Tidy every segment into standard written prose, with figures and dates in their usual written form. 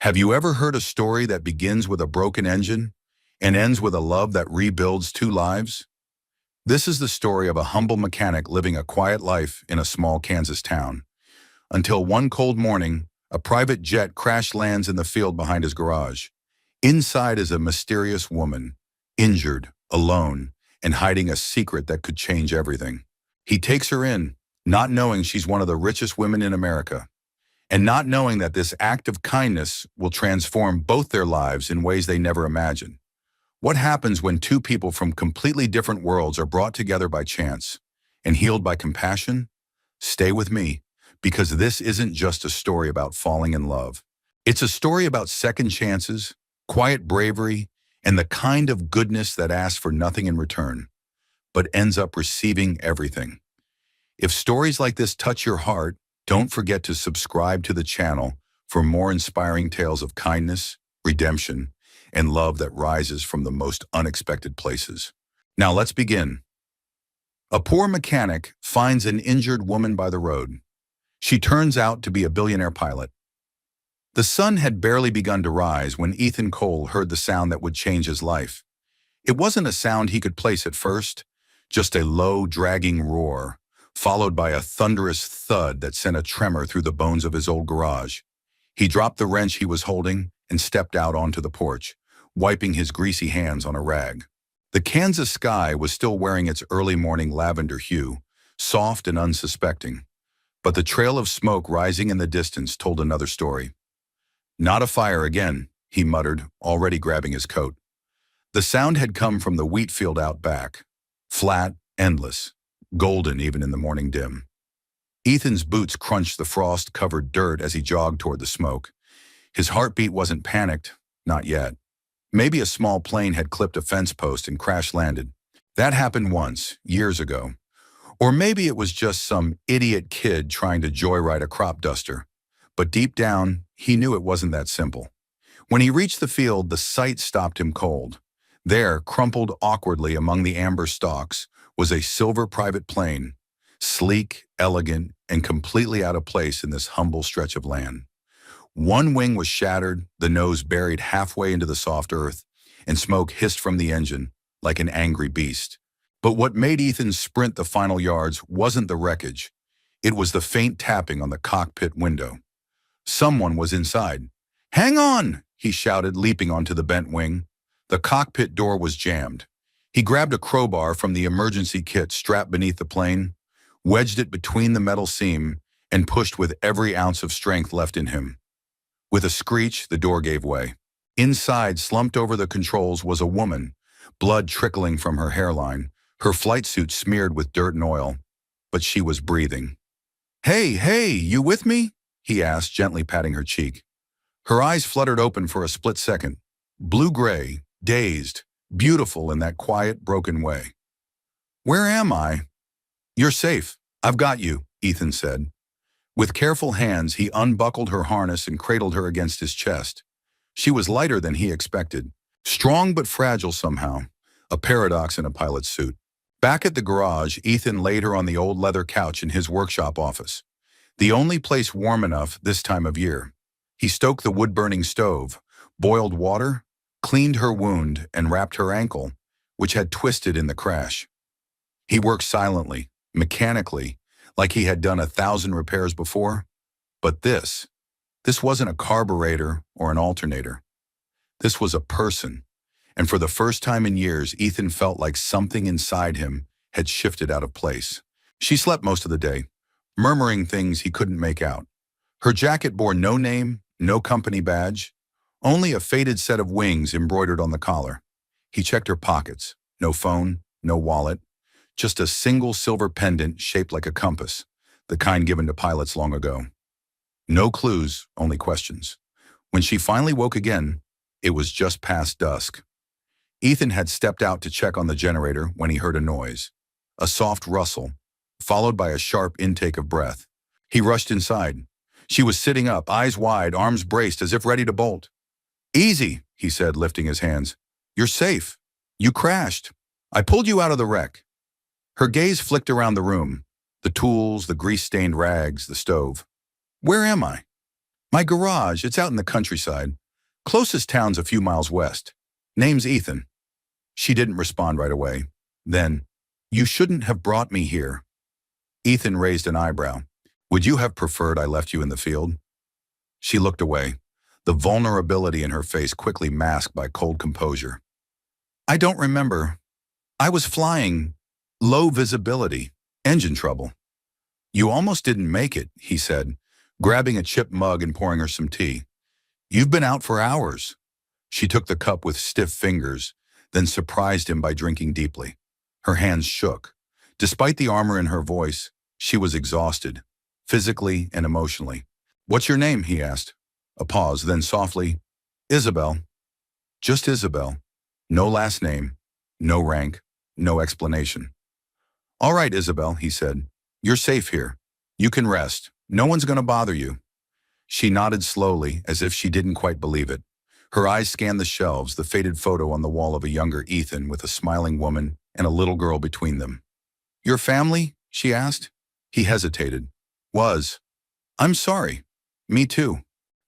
Have you ever heard a story that begins with a broken engine and ends with a love that rebuilds two lives? This is the story of a humble mechanic living a quiet life in a small Kansas town. Until one cold morning, a private jet crash lands in the field behind his garage. Inside is a mysterious woman, injured, alone, and hiding a secret that could change everything. He takes her in, not knowing she's one of the richest women in America, and not knowing that this act of kindness will transform both their lives in ways they never imagined. What happens when two people from completely different worlds are brought together by chance and healed by compassion? Stay with me, because this isn't just a story about falling in love. It's a story about second chances, quiet bravery, and the kind of goodness that asks for nothing in return, but ends up receiving everything. If stories like this touch your heart, don't forget to subscribe to the channel for more inspiring tales of kindness, redemption, and love that rises from the most unexpected places. Now let's begin. A poor mechanic finds an injured woman by the road. She turns out to be a billionaire pilot. The sun had barely begun to rise when Ethan Cole heard the sound that would change his life. It wasn't a sound he could place at first, just a low, dragging roar, followed by a thunderous thud that sent a tremor through the bones of his old garage. He dropped the wrench he was holding and stepped out onto the porch, wiping his greasy hands on a rag. The Kansas sky was still wearing its early morning lavender hue, soft and unsuspecting, but the trail of smoke rising in the distance told another story. "Not a fire again," he muttered, already grabbing his coat. The sound had come from the wheat field out back, flat, endless, golden even in the morning dim. Ethan's boots crunched the frost-covered dirt as he jogged toward the smoke. His heartbeat wasn't panicked, not yet. Maybe a small plane had clipped a fence post and crash-landed. That happened once, years ago. Or maybe it was just some idiot kid trying to joyride a crop duster. But deep down, he knew it wasn't that simple. When he reached the field, the sight stopped him cold. There, crumpled awkwardly among the amber stalks, was a silver private plane, sleek, elegant, and completely out of place in this humble stretch of land. One wing was shattered, the nose buried halfway into the soft earth, and smoke hissed from the engine like an angry beast. But what made Ethan sprint the final yards wasn't the wreckage. It was the faint tapping on the cockpit window. Someone was inside. "Hang on!" he shouted, leaping onto the bent wing. The cockpit door was jammed. He grabbed a crowbar from the emergency kit strapped beneath the plane, wedged it between the metal seam, and pushed with every ounce of strength left in him. With a screech, the door gave way. Inside, slumped over the controls, was a woman, blood trickling from her hairline, her flight suit smeared with dirt and oil. But she was breathing. Hey, you with me?" he asked, gently patting her cheek. Her eyes fluttered open for a split second, blue-gray, dazed, beautiful in that quiet, broken way. "Where am I?" "You're safe. I've got you," Ethan said. With careful hands, he unbuckled her harness and cradled her against his chest. She was lighter than he expected, strong but fragile somehow, a paradox in a pilot's suit. Back at the garage, Ethan laid her on the old leather couch in his workshop office, the only place warm enough this time of year. He stoked the wood-burning stove, boiled water, cleaned her wound, and wrapped her ankle, which had twisted in the crash. He worked silently, mechanically, like he had done 1,000 repairs before. But this wasn't a carburetor or an alternator. This was a person, and for the first time in years, Ethan felt like something inside him had shifted out of place. She slept most of the day, murmuring things he couldn't make out. Her jacket bore no name, no company badge, only a faded set of wings embroidered on the collar. He checked her pockets. No phone, no wallet, just a single silver pendant shaped like a compass, the kind given to pilots long ago. No clues, only questions. When she finally woke again, it was just past dusk. Ethan had stepped out to check on the generator when he heard a noise, a soft rustle, followed by a sharp intake of breath. He rushed inside. She was sitting up, eyes wide, arms braced as if ready to bolt. "Easy," he said, lifting his hands. "You're safe. You crashed. I pulled you out of the wreck." Her gaze flicked around the room, the tools, the grease-stained rags, the stove. "Where am I?" My garage, it's out in the countryside. Closest town's a few miles west. Name's Ethan. She didn't respond right away. Then, you shouldn't have brought me here. Ethan raised an eyebrow. Would you have preferred I left you in the field? She looked away, the vulnerability in her face quickly masked by cold composure. I don't remember. I was flying. Low visibility. Engine trouble. You almost didn't make it, he said, grabbing a chipped mug and pouring her some tea. You've been out for hours. She took the cup with stiff fingers, then surprised him by drinking deeply. Her hands shook. Despite the armor in her voice, she was exhausted, physically and emotionally. What's your name? He asked. A pause, then softly, Isabel. Just Isabel. No last name, no rank, no explanation. All right, Isabel, he said. You're safe here. You can rest. No one's going to bother you. She nodded slowly, as if she didn't quite believe it. Her eyes scanned the shelves, the faded photo on the wall of a younger Ethan with a smiling woman and a little girl between them. Your family? She asked. He hesitated. Was. I'm sorry. Me too.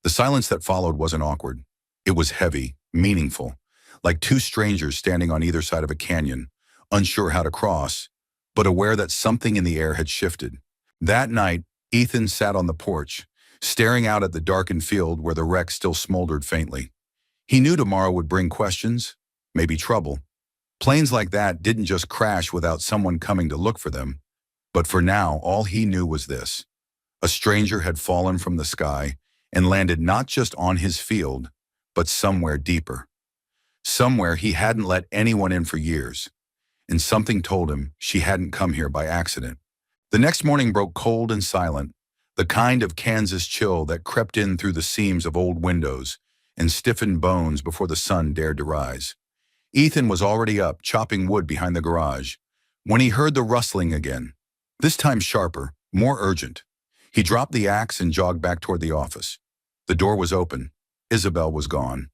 The silence that followed wasn't awkward. It was heavy, meaningful, like two strangers standing on either side of a canyon, unsure how to cross, but aware that something in the air had shifted. That night, Ethan sat on the porch, staring out at the darkened field where the wreck still smoldered faintly. He knew tomorrow would bring questions, maybe trouble. Planes like that didn't just crash without someone coming to look for them. But for now, all he knew was this. A stranger had fallen from the sky and landed not just on his field, but somewhere deeper. Somewhere he hadn't let anyone in for years. And something told him she hadn't come here by accident. The next morning broke cold and silent, the kind of Kansas chill that crept in through the seams of old windows and stiffened bones before the sun dared to rise. Ethan was already up, chopping wood behind the garage, when he heard the rustling again, this time sharper, more urgent. He dropped the axe and jogged back toward the office. The door was open. Isabel was gone.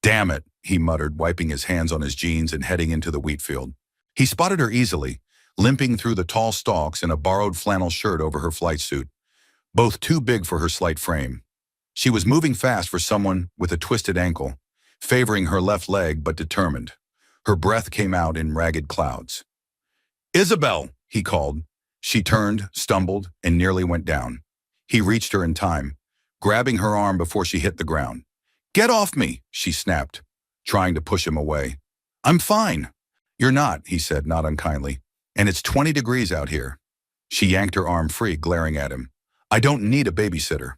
Damn it, he muttered, wiping his hands on his jeans and heading into the wheat field. He spotted her easily, limping through the tall stalks in a borrowed flannel shirt over her flight suit, both too big for her slight frame. She was moving fast for someone with a twisted ankle, favoring her left leg but determined. Her breath came out in ragged clouds. Isabel, he called. She turned, stumbled, and nearly went down. He reached her in time, grabbing her arm before she hit the ground. Get off me, she snapped, trying to push him away. I'm fine. You're not, he said, not unkindly. And it's 20 degrees out here. She yanked her arm free, glaring at him. I don't need a babysitter.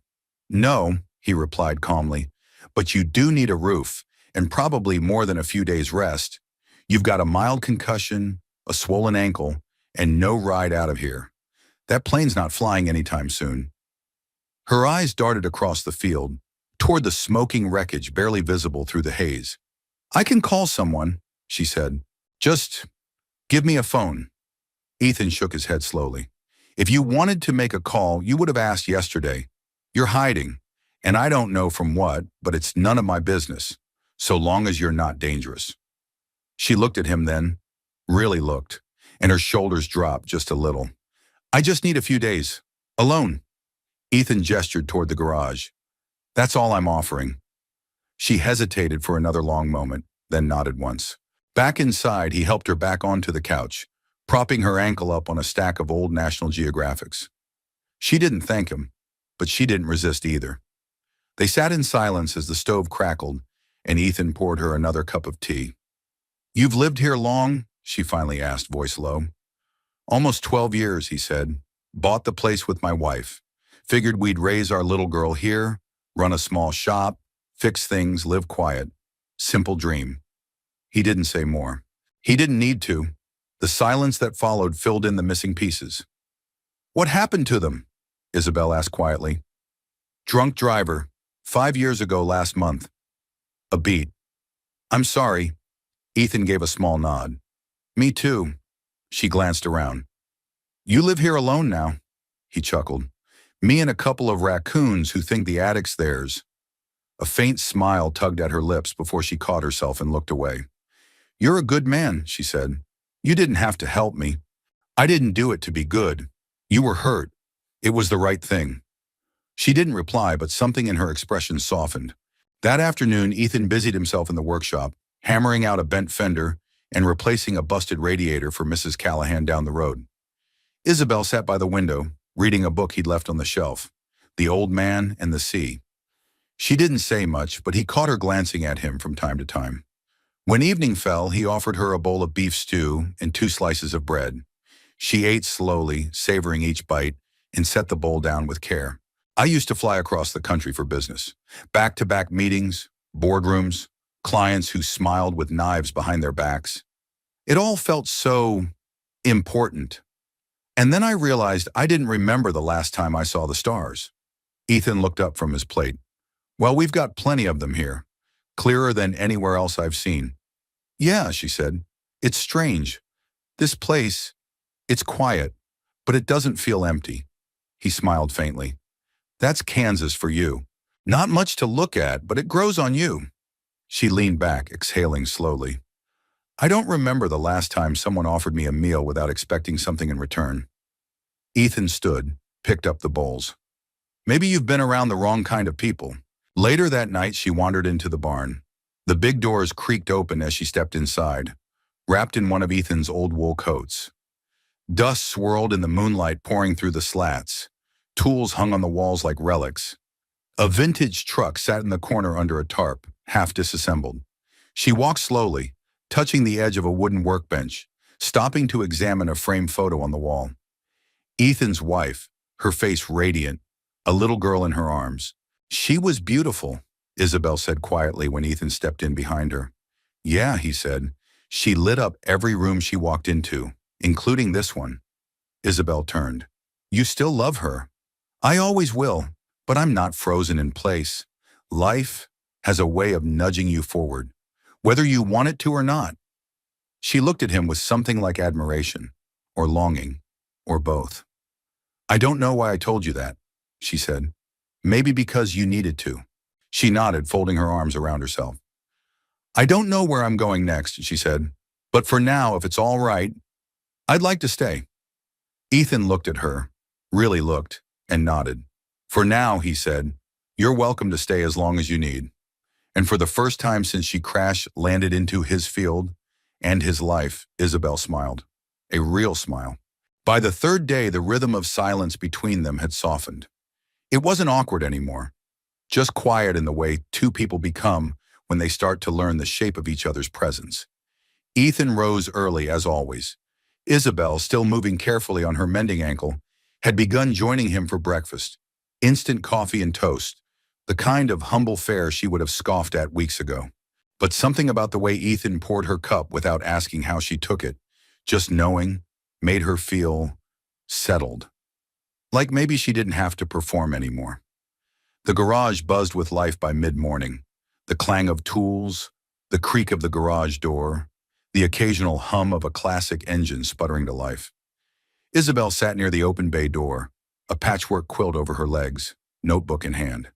No, he replied calmly, but you do need a roof, and probably more than a few days' rest. You've got a mild concussion, a swollen ankle, and no ride out of here. That plane's not flying anytime soon. Her eyes darted across the field, toward the smoking wreckage barely visible through the haze. I can call someone, she said. Just give me a phone. Ethan shook his head slowly. If you wanted to make a call, you would have asked yesterday. You're hiding, and I don't know from what, but it's none of my business, so long as you're not dangerous. She looked at him then, really looked, and her shoulders dropped just a little. I just need a few days. Alone. Ethan gestured toward the garage. That's all I'm offering. She hesitated for another long moment, then nodded once. Back inside, he helped her back onto the couch, propping her ankle up on a stack of old National Geographics. She didn't thank him, but she didn't resist either. They sat in silence as the stove crackled, and Ethan poured her another cup of tea. You've lived here long? She finally asked, voice low. Almost 12 years, he said. Bought the place with my wife. Figured we'd raise our little girl here, run a small shop, fix things, live quiet. Simple dream. He didn't say more. He didn't need to. The silence that followed filled in the missing pieces. What happened to them? Isabel asked quietly. Drunk driver. 5 years ago last month. A beat. I'm sorry. Ethan gave a small nod. Me too. She glanced around. You live here alone now, he chuckled. Me and a couple of raccoons who think the attic's theirs. A faint smile tugged at her lips before she caught herself and looked away. You're a good man, she said. You didn't have to help me. I didn't do it to be good. You were hurt. It was the right thing. She didn't reply, but something in her expression softened. That afternoon, Ethan busied himself in the workshop, hammering out a bent fender and replacing a busted radiator for Mrs. Callahan down the road. Isabel sat by the window, reading a book he'd left on the shelf, The Old Man and the Sea. She didn't say much, but he caught her glancing at him from time to time. When evening fell, he offered her a bowl of beef stew and 2 slices of bread. She ate slowly, savoring each bite, and set the bowl down with care. I used to fly across the country for business. Back-to-back meetings, boardrooms, clients who smiled with knives behind their backs. It all felt so important. And then I realized I didn't remember the last time I saw the stars. Ethan looked up from his plate. Well, we've got plenty of them here. Clearer than anywhere else I've seen. Yeah, she said. It's strange. This place, it's quiet, but it doesn't feel empty. He smiled faintly. That's Kansas for you. Not much to look at, but it grows on you. She leaned back, exhaling slowly. I don't remember the last time someone offered me a meal without expecting something in return. Ethan stood, picked up the bowls. Maybe you've been around the wrong kind of people. Later that night, she wandered into the barn. The big doors creaked open as she stepped inside, wrapped in one of Ethan's old wool coats. Dust swirled in the moonlight pouring through the slats. Tools hung on the walls like relics. A vintage truck sat in the corner under a tarp, half disassembled. She walked slowly, touching the edge of a wooden workbench, stopping to examine a framed photo on the wall. Ethan's wife, her face radiant, a little girl in her arms. She was beautiful, Isabel said quietly when Ethan stepped in behind her. Yeah, he said. She lit up every room she walked into, including this one. Isabel turned. You still love her. I always will, but I'm not frozen in place. Life has a way of nudging you forward, whether you want it to or not. She looked at him with something like admiration, or longing, or both. I don't know why I told you that, she said. Maybe because you needed to. She nodded, folding her arms around herself. I don't know where I'm going next, she said, but for now, if it's all right, I'd like to stay. Ethan looked at her, really looked, and nodded. For now, he said, you're welcome to stay as long as you need. And for the first time since she crash-landed into his field and his life, Isabel smiled. A real smile. By the 3rd day, the rhythm of silence between them had softened. It wasn't awkward anymore, just quiet in the way 2 people become when they start to learn the shape of each other's presence. Ethan rose early, as always. Isabel, still moving carefully on her mending ankle, had begun joining him for breakfast. Instant coffee and toast, the kind of humble fare she would have scoffed at weeks ago. But something about the way Ethan poured her cup without asking how she took it, just knowing, made her feel settled. Like maybe she didn't have to perform anymore. The garage buzzed with life by mid-morning. The clang of tools, the creak of the garage door, the occasional hum of a classic engine sputtering to life. Isabel sat near the open bay door, a patchwork quilt over her legs, notebook in hand.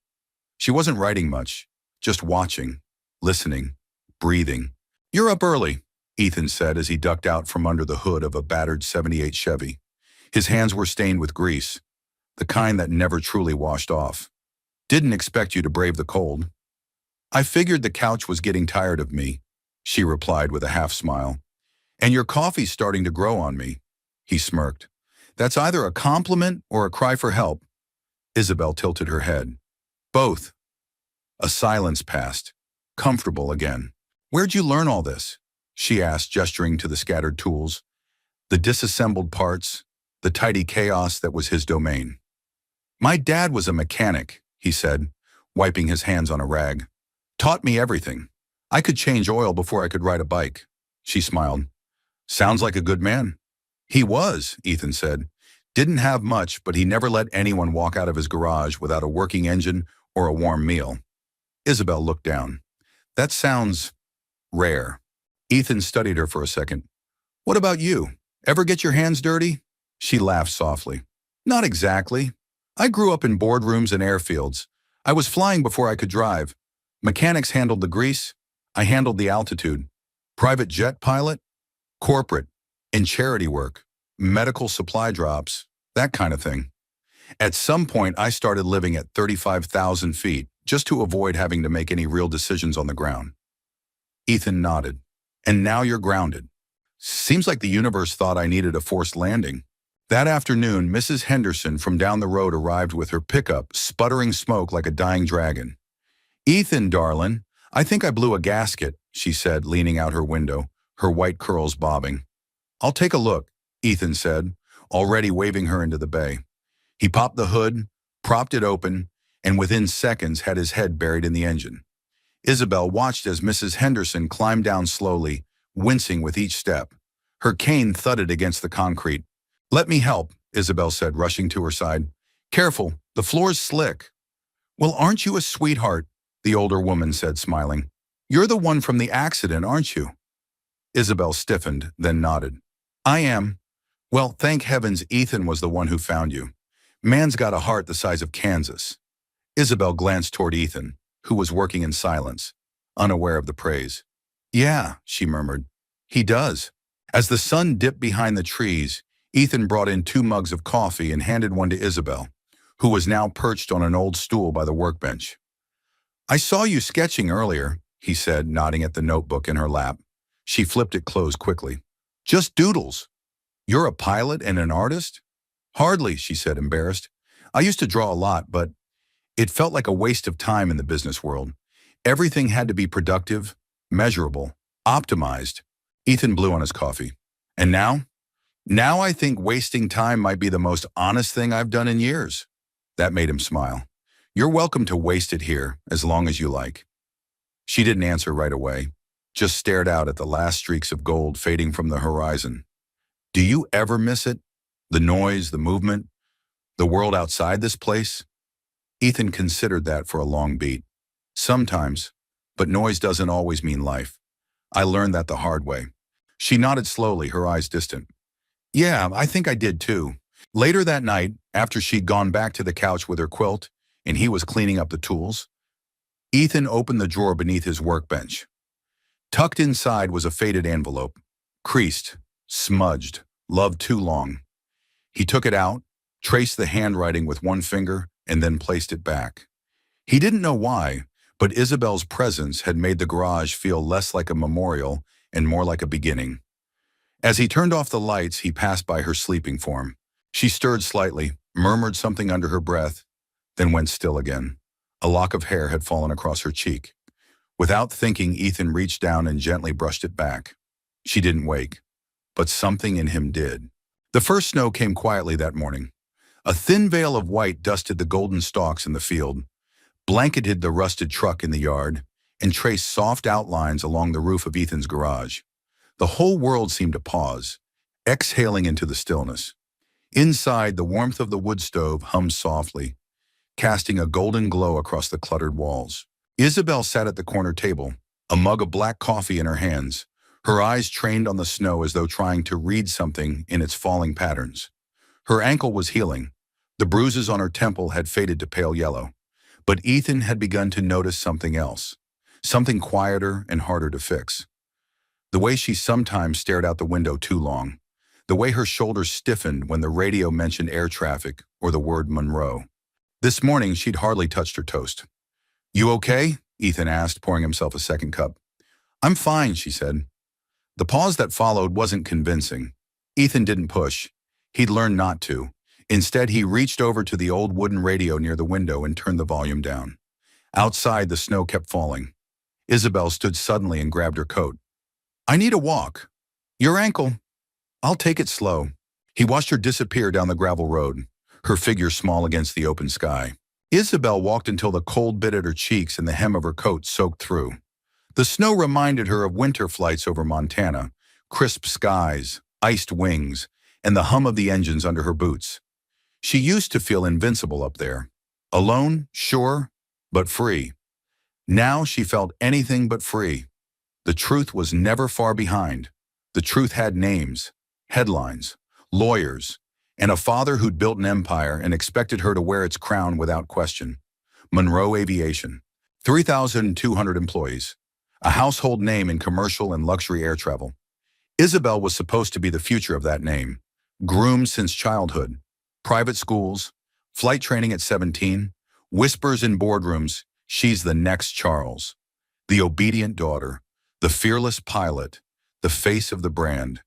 She wasn't writing much, just watching, listening, breathing. You're up early, Ethan said as he ducked out from under the hood of a battered '78 Chevy. His hands were stained with grease, the kind that never truly washed off. Didn't expect you to brave the cold. I figured the couch was getting tired of me, she replied with a half smile. And your coffee's starting to grow on me, he smirked. That's either a compliment or a cry for help. Isabel tilted her head. Both. A silence passed, comfortable again. Where'd you learn all this? She asked, gesturing to the scattered tools, the disassembled parts, the tidy chaos that was his domain. My dad was a mechanic, he said, wiping his hands on a rag. Taught me everything. I could change oil before I could ride a bike. She smiled. Sounds like a good man. He was, Ethan said. Didn't have much, but he never let anyone walk out of his garage without a working engine or a warm meal. Isabel looked down. That sounds rare. Ethan studied her for a second. What about you? Ever get your hands dirty? She laughed softly. Not exactly. I grew up in boardrooms and airfields. I was flying before I could drive. Mechanics handled the grease. I handled the altitude. Private jet pilot, corporate, and charity work, medical supply drops, that kind of thing. At some point, I started living at 35,000 feet, just to avoid having to make any real decisions on the ground. Ethan nodded. And now you're grounded. Seems like the universe thought I needed a forced landing. That afternoon, Mrs. Henderson from down the road arrived with her pickup, sputtering smoke like a dying dragon. Ethan, darling, I think I blew a gasket, she said, leaning out her window, her white curls bobbing. I'll take a look, Ethan said, already waving her into the bay. He popped the hood, propped it open, and within seconds had his head buried in the engine. Isabel watched as Mrs. Henderson climbed down slowly, wincing with each step. Her cane thudded against the concrete. Let me help, Isabel said, rushing to her side. Careful, the floor's slick. Well, aren't you a sweetheart? The older woman said, smiling. You're the one from the accident, aren't you? Isabel stiffened, then nodded. I am. Well, thank heavens Ethan was the one who found you. Man's got a heart the size of Kansas. Isabel glanced toward Ethan, who was working in silence, unaware of the praise. Yeah, she murmured. He does. As the sun dipped behind the trees, Ethan brought in 2 mugs of coffee and handed one to Isabel, who was now perched on an old stool by the workbench. I saw you sketching earlier, he said, nodding at the notebook in her lap. She flipped it closed quickly. Just doodles. You're a pilot and an artist? Hardly, she said, embarrassed. I used to draw a lot, but it felt like a waste of time in the business world. Everything had to be productive, measurable, optimized. Ethan blew on his coffee. And now? Now I think wasting time might be the most honest thing I've done in years. That made him smile. You're welcome to waste it here, as long as you like. She didn't answer right away, just stared out at the last streaks of gold fading from the horizon. Do you ever miss it? The noise, the movement, the world outside this place? Ethan considered that for a long beat. Sometimes, but noise doesn't always mean life. I learned that the hard way. She nodded slowly, her eyes distant. Yeah, I think I did too. Later that night, after she'd gone back to the couch with her quilt, and he was cleaning up the tools, Ethan opened the drawer beneath his workbench. Tucked inside was a faded envelope, creased, smudged, loved too long. He took it out, traced the handwriting with one finger, and then placed it back. He didn't know why, but Isabel's presence had made the garage feel less like a memorial and more like a beginning. As he turned off the lights, he passed by her sleeping form. She stirred slightly, murmured something under her breath, then went still again. A lock of hair had fallen across her cheek. Without thinking, Ethan reached down and gently brushed it back. She didn't wake, but something in him did. The first snow came quietly that morning. A thin veil of white dusted the golden stalks in the field, blanketed the rusted truck in the yard, and traced soft outlines along the roof of Ethan's garage. The whole world seemed to pause, exhaling into the stillness. Inside, the warmth of the wood stove hummed softly, casting a golden glow across the cluttered walls. Isabel sat at the corner table, a mug of black coffee in her hands, her eyes trained on the snow as though trying to read something in its falling patterns. Her ankle was healing. The bruises on her temple had faded to pale yellow. But Ethan had begun to notice something else, something quieter and harder to fix. The way she sometimes stared out the window too long, the way her shoulders stiffened when the radio mentioned air traffic or the word Monroe. This morning, she'd hardly touched her toast. You okay? Ethan asked, pouring himself a second cup. I'm fine, she said. The pause that followed wasn't convincing. Ethan didn't push. He'd learned not to. Instead, he reached over to the old wooden radio near the window and turned the volume down. Outside, the snow kept falling. Isabel stood suddenly and grabbed her coat. I need a walk. Your ankle. I'll take it slow. He watched her disappear down the gravel road, her figure small against the open sky. Isabel walked until the cold bit at her cheeks and the hem of her coat soaked through. The snow reminded her of winter flights over Montana, crisp skies, iced wings, and the hum of the engines under her boots. She used to feel invincible up there. Alone, sure, but free. Now she felt anything but free. The truth was never far behind. The truth had names, headlines, lawyers, and a father who'd built an empire and expected her to wear its crown without question. Monroe Aviation, 3,200 employees, a household name in commercial and luxury air travel. Isabel was supposed to be the future of that name, groomed since childhood. Private schools, Flight training at 17, whispers in boardrooms, she's the next Charles. The obedient daughter, the fearless pilot, the face of the brand.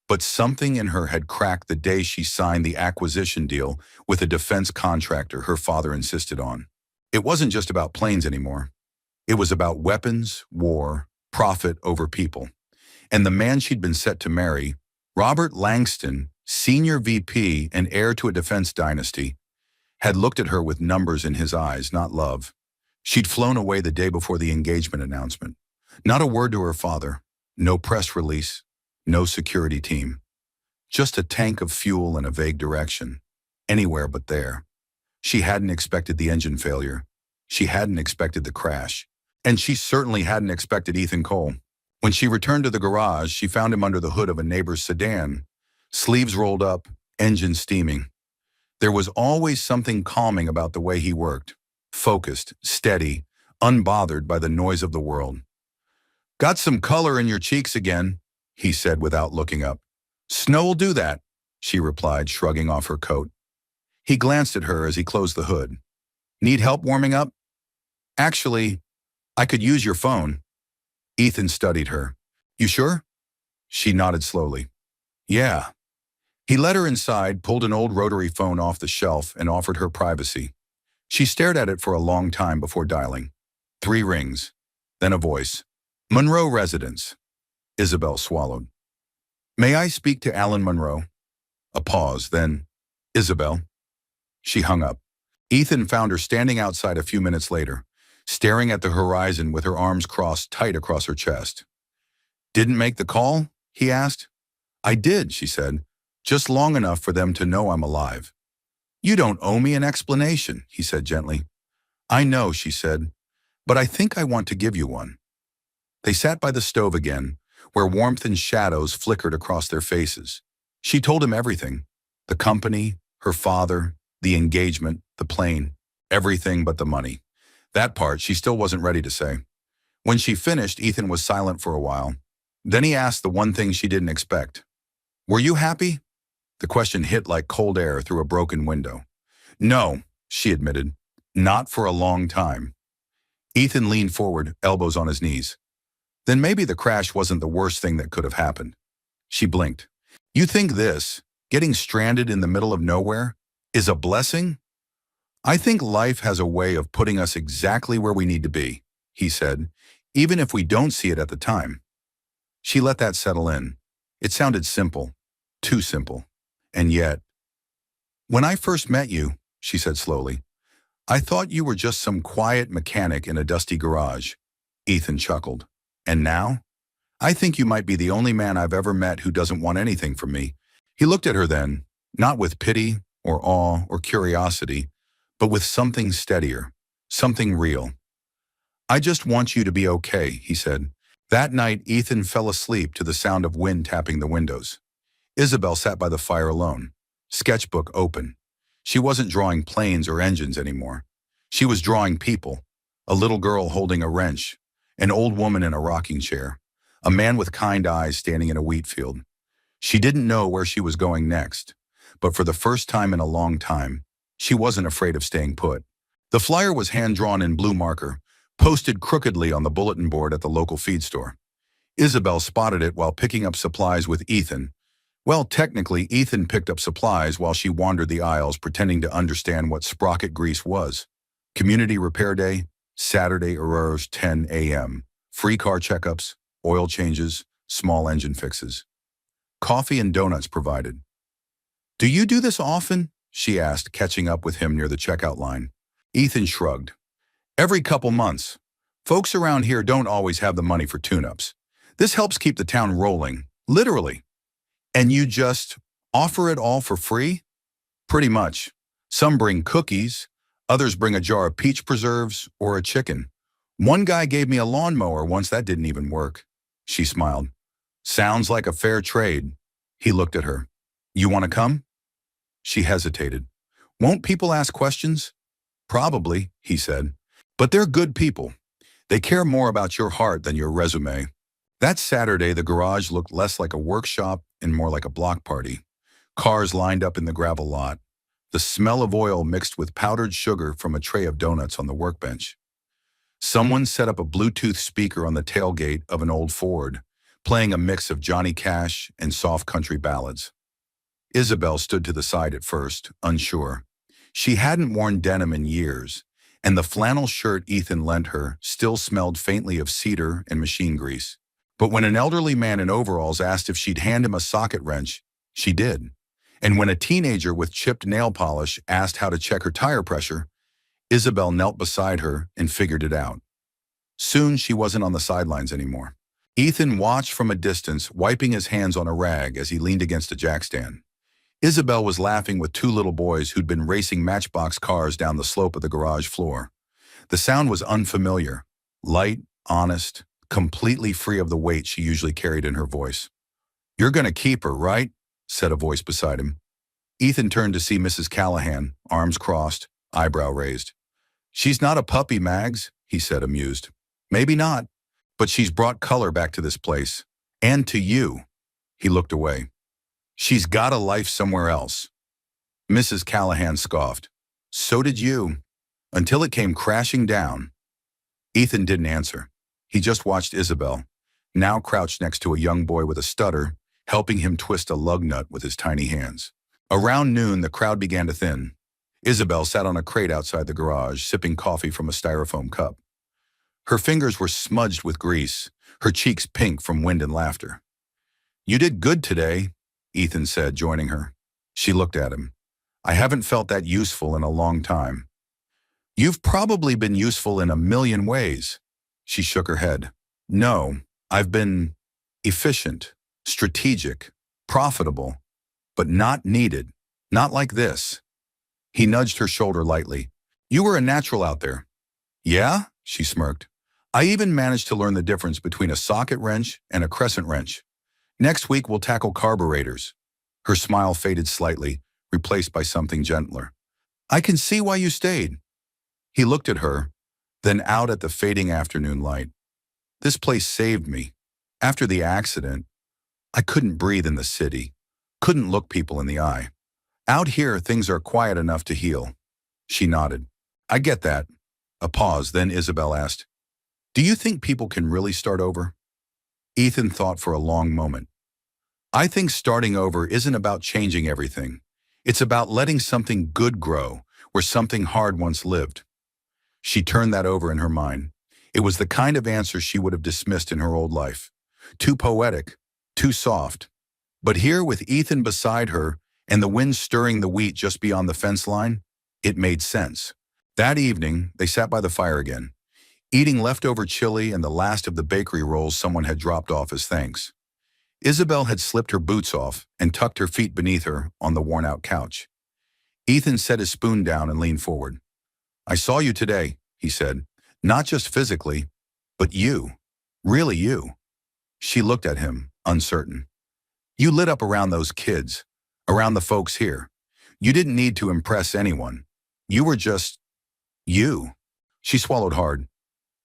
But something in her had cracked the day she signed the acquisition deal with a defense contractor her father insisted on. It wasn't just about planes anymore. It was about weapons, war, profit over people. And the man she'd been set to marry, Robert Langston, senior VP and heir to a defense dynasty, had looked at her with numbers in his eyes, not love. She'd flown away the day before the engagement announcement. Not a word to her father, no press release, no security team. Just a tank of fuel and a vague direction. Anywhere but there. She hadn't expected the engine failure. She hadn't expected the crash. And she certainly hadn't expected Ethan Cole. When she returned to the garage, she found him under the hood of a neighbor's sedan, sleeves rolled up, engine steaming. There was always something calming about the way he worked. Focused, steady, unbothered by the noise of the world. "Got some color in your cheeks again," he said without looking up. "Snow'll do that," she replied, shrugging off her coat. He glanced at her as he closed the hood. "Need help warming up?" "Actually, I could use your phone." Ethan studied her. "You sure?" She nodded slowly. "Yeah." He led her inside, pulled an old rotary phone off the shelf, and offered her privacy. She stared at it for a long time before dialing. 3 rings. Then a voice. "Monroe residence." Isabel swallowed. "May I speak to Alan Monroe?" A pause, then, "Isabel." She hung up. Ethan found her standing outside a few minutes later, staring at the horizon with her arms crossed tight across her chest. "Didn't make the call?" he asked. "I did," she said. "Just long enough for them to know I'm alive." "You don't owe me an explanation," he said gently. "I know," she said, "but I think I want to give you one." They sat by the stove again, where warmth and shadows flickered across their faces. She told him everything. The company, her father, the engagement, the plane, everything but the money. That part she still wasn't ready to say. When she finished, Ethan was silent for a while. Then he asked the one thing she didn't expect. "Were you happy?" The question hit like cold air through a broken window. "No," she admitted. "Not for a long time." Ethan leaned forward, elbows on his knees. "Then maybe the crash wasn't the worst thing that could have happened." She blinked. "You think this, getting stranded in the middle of nowhere, is a blessing?" "I think life has a way of putting us exactly where we need to be," he said, "even if we don't see it at the time." She let that settle in. It sounded simple, too simple. And yet, "When I first met you," she said slowly, "I thought you were just some quiet mechanic in a dusty garage." Ethan chuckled. "And now? I think you might be the only man I've ever met who doesn't want anything from me." He looked at her then, not with pity or awe or curiosity, but with something steadier, something real. "I just want you to be okay," he said. That night, Ethan fell asleep to the sound of wind tapping the windows. Isabel sat by the fire alone, sketchbook open. She wasn't drawing planes or engines anymore. She was drawing people, a little girl holding a wrench, an old woman in a rocking chair, a man with kind eyes standing in a wheat field. She didn't know where she was going next, but for the first time in a long time, she wasn't afraid of staying put. The flyer was hand-drawn in blue marker, posted crookedly on the bulletin board at the local feed store. Isabel spotted it while picking up supplies with Ethan. Well, technically, Ethan picked up supplies while she wandered the aisles pretending to understand what sprocket grease was. Community Repair Day, Saturday Aurors 10 a.m. Free car checkups, oil changes, small engine fixes. Coffee and donuts provided. "Do you do this often?" she asked, catching up with him near the checkout line. Ethan shrugged. "Every couple months. Folks around here don't always have the money for tune-ups. This helps keep the town rolling, literally." "And you just offer it all for free?" "Pretty much. Some bring cookies, others bring a jar of peach preserves or a chicken. One guy gave me a lawnmower once that didn't even work." She smiled. "Sounds like a fair trade." He looked at her. "You want to come?" She hesitated. "Won't people ask questions?" "Probably," he said. "But they're good people. They care more about your heart than your resume." That Saturday, the garage looked less like a workshop and more like a block party. Cars lined up in the gravel lot. the smell of oil mixed with powdered sugar from a tray of donuts on the workbench. Someone set up a Bluetooth speaker on the tailgate of an old Ford, playing a mix of Johnny Cash and soft country ballads. Isabel stood to the side at first, unsure. She hadn't worn denim in years, and the flannel shirt Ethan lent her still smelled faintly of cedar and machine grease. But when an elderly man in overalls asked if she'd hand him a socket wrench, she did. And when a teenager with chipped nail polish asked how to check her tire pressure, Isabel knelt beside her and figured it out. Soon she wasn't on the sidelines anymore. Ethan watched from a distance, wiping his hands on a rag as he leaned against a jackstand. Isabel was laughing with two little boys who'd been racing matchbox cars down the slope of the garage floor. The sound was unfamiliar, light, honest, completely free of the weight she usually carried in her voice. "You're gonna keep her, right?" said a voice beside him. Ethan turned to see Mrs. Callahan, arms crossed, eyebrow raised. "She's not a puppy, Mags," he said, amused. "Maybe not, but she's brought color back to this place. And to you." He looked away. "She's got a life somewhere else." Mrs. Callahan scoffed. "So did you, until it came crashing down." Ethan didn't answer. He just watched Isabel, now crouched next to a young boy with a stutter, helping him twist a lug nut with his tiny hands. Around noon, the crowd began to thin. Isabel sat on a crate outside the garage, sipping coffee from a styrofoam cup. Her fingers were smudged with grease, her cheeks pink from wind and laughter. "You did good today," Ethan said, joining her. She looked at him. "I haven't felt that useful in a long time." "You've probably been useful in a million ways." She shook her head. "No, I've been efficient, strategic, profitable, but not needed. Not like this." He nudged her shoulder lightly. "You were a natural out there." "Yeah?" she smirked. "I even managed to learn the difference between a socket wrench and a crescent wrench. Next week we'll tackle carburetors." Her smile faded slightly, replaced by something gentler. "I can see why you stayed." He looked at her, then out at the fading afternoon light. "This place saved me. After the accident, I couldn't breathe in the city, couldn't look people in the eye. Out here, things are quiet enough to heal." She nodded. "I get that." A pause, then Isabel asked, "Do you think people can really start over?" Ethan thought for a long moment. "I think starting over isn't about changing everything. It's about letting something good grow where something hard once lived." She turned that over in her mind. It was the kind of answer she would have dismissed in her old life. Too poetic, too soft. But here, with Ethan beside her and the wind stirring the wheat just beyond the fence line, it made sense. That evening, they sat by the fire again, eating leftover chili and the last of the bakery rolls someone had dropped off as thanks. Isabel had slipped her boots off and tucked her feet beneath her on the worn-out couch. Ethan set his spoon down and leaned forward. "I saw you today," he said. "Not just physically, but you. Really you." She looked at him, uncertain. "You lit up around those kids, around the folks here. You didn't need to impress anyone. You were just you." She swallowed hard.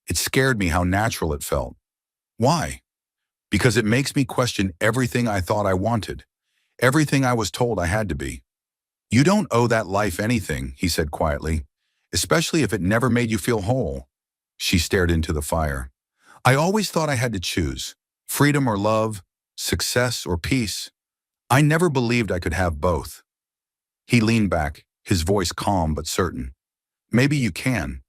"It scared me how natural it felt." "Why?" "Because it makes me question everything I thought I wanted, everything I was told I had to be." "You don't owe that life anything," he said quietly, "especially if it never made you feel whole." She stared into the fire. "I always thought I had to choose, freedom or love, success or peace. I never believed I could have both." He leaned back, his voice calm but certain. "Maybe you can."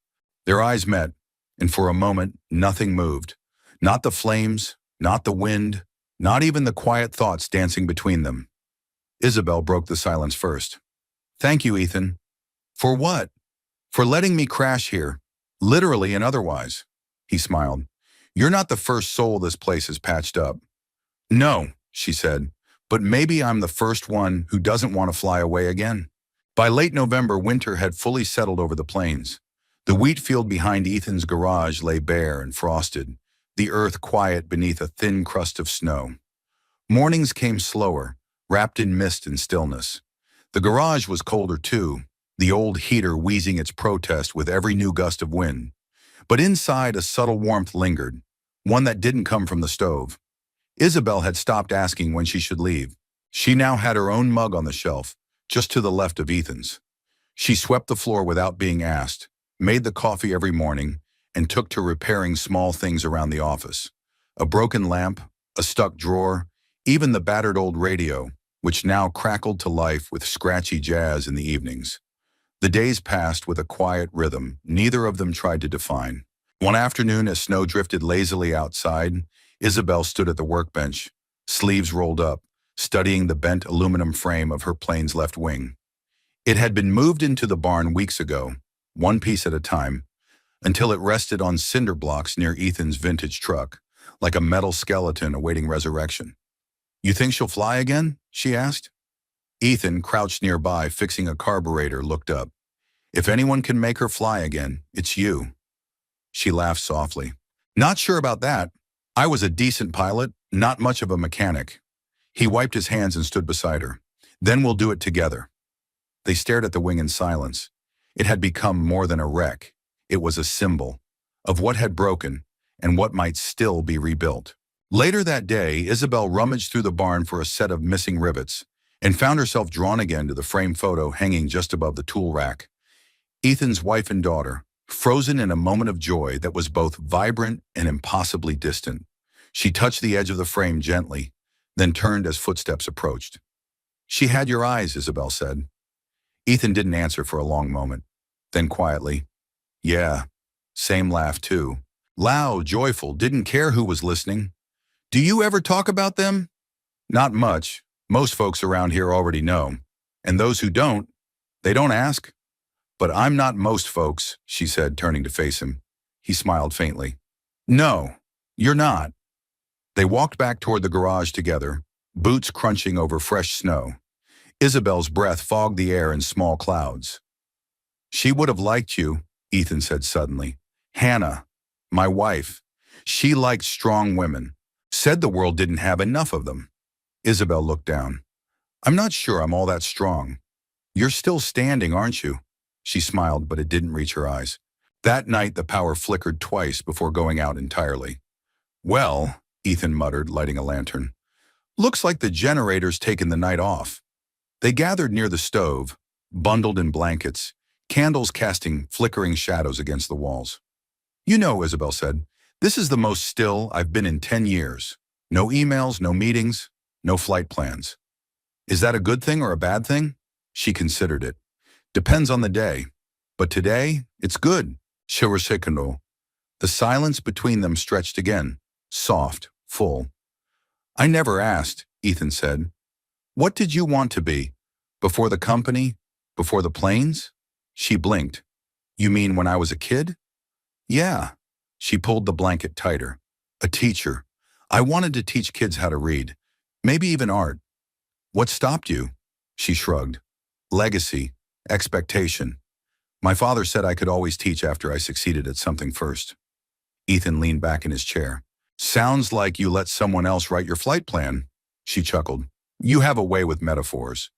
Their eyes met, and for a moment, nothing moved. Not the flames, not the wind, not even the quiet thoughts dancing between them. Isabel broke the silence first. "Thank you, Ethan." "For what?" "For letting me crash here, literally and otherwise." He smiled. "You're not the first soul this place has patched up." "No," she said, "but maybe I'm the first one who doesn't want to fly away again." By late November, winter had fully settled over the plains. The wheat field behind Ethan's garage lay bare and frosted, the earth quiet beneath a thin crust of snow. Mornings came slower, wrapped in mist and stillness. The garage was colder too, the old heater wheezing its protest with every new gust of wind. But inside, a subtle warmth lingered, one that didn't come from the stove. Isabel had stopped asking when she should leave. She now had her own mug on the shelf, just to the left of Ethan's. She swept the floor without being asked, made the coffee every morning, and took to repairing small things around the office. A broken lamp, a stuck drawer, even the battered old radio, which now crackled to life with scratchy jazz in the evenings. The days passed with a quiet rhythm neither of them tried to define. One afternoon, as snow drifted lazily outside, Isabel stood at the workbench, sleeves rolled up, studying the bent aluminum frame of her plane's left wing. It had been moved into the barn weeks ago, one piece at a time, until it rested on cinder blocks near Ethan's vintage truck, like a metal skeleton awaiting resurrection. "You think she'll fly again?" she asked. Ethan, crouched nearby, fixing a carburetor, looked up. "If anyone can make her fly again, it's you." She laughed softly. "Not sure about that. I was a decent pilot, not much of a mechanic." He wiped his hands and stood beside her. "Then we'll do it together." They stared at the wing in silence. It had become more than a wreck. It was a symbol of what had broken and what might still be rebuilt. Later that day, Isabel rummaged through the barn for a set of missing rivets and found herself drawn again to the framed photo hanging just above the tool rack. Ethan's wife and daughter, frozen in a moment of joy that was both vibrant and impossibly distant. She touched the edge of the frame gently, then turned as footsteps approached. "She had your eyes," Isabel said. Ethan didn't answer for a long moment. Then quietly, "Yeah, same laugh too. Loud, joyful, didn't care who was listening." "Do you ever talk about them?" "Not much. Most folks around here already know. And those who don't, they don't ask." "But I'm not most folks," she said, turning to face him. He smiled faintly. "No, you're not." They walked back toward the garage together, boots crunching over fresh snow. Isabel's breath fogged the air in small clouds. "She would have liked you," Ethan said suddenly. "Hannah, my wife. She liked strong women. Said the world didn't have enough of them." Isabel looked down. "I'm not sure I'm all that strong." "You're still standing, aren't you?" She smiled, but it didn't reach her eyes. That night, the power flickered twice before going out entirely. "Well," Ethan muttered, lighting a lantern, "looks like the generator's taken the night off." They gathered near the stove, bundled in blankets, candles casting flickering shadows against the walls. "You know," Isabel said, "this is the most still I've been in 10 years. No emails, no meetings, no flight plans." "Is that a good thing or a bad thing?" She considered it. "Depends on the day. But today, it's good." The silence between them stretched again, soft, full. "I never asked," Ethan said. "What did you want to be? Before the company? Before the planes?" She blinked. "You mean when I was a kid?" "Yeah." She pulled the blanket tighter. "A teacher. I wanted to teach kids how to read. Maybe even art." "What stopped you?" She shrugged. "Legacy. Expectation. My father said I could always teach after I succeeded at something first." Ethan leaned back in his chair. "Sounds like you let someone else write your flight plan." She chuckled. "You have a way with metaphors.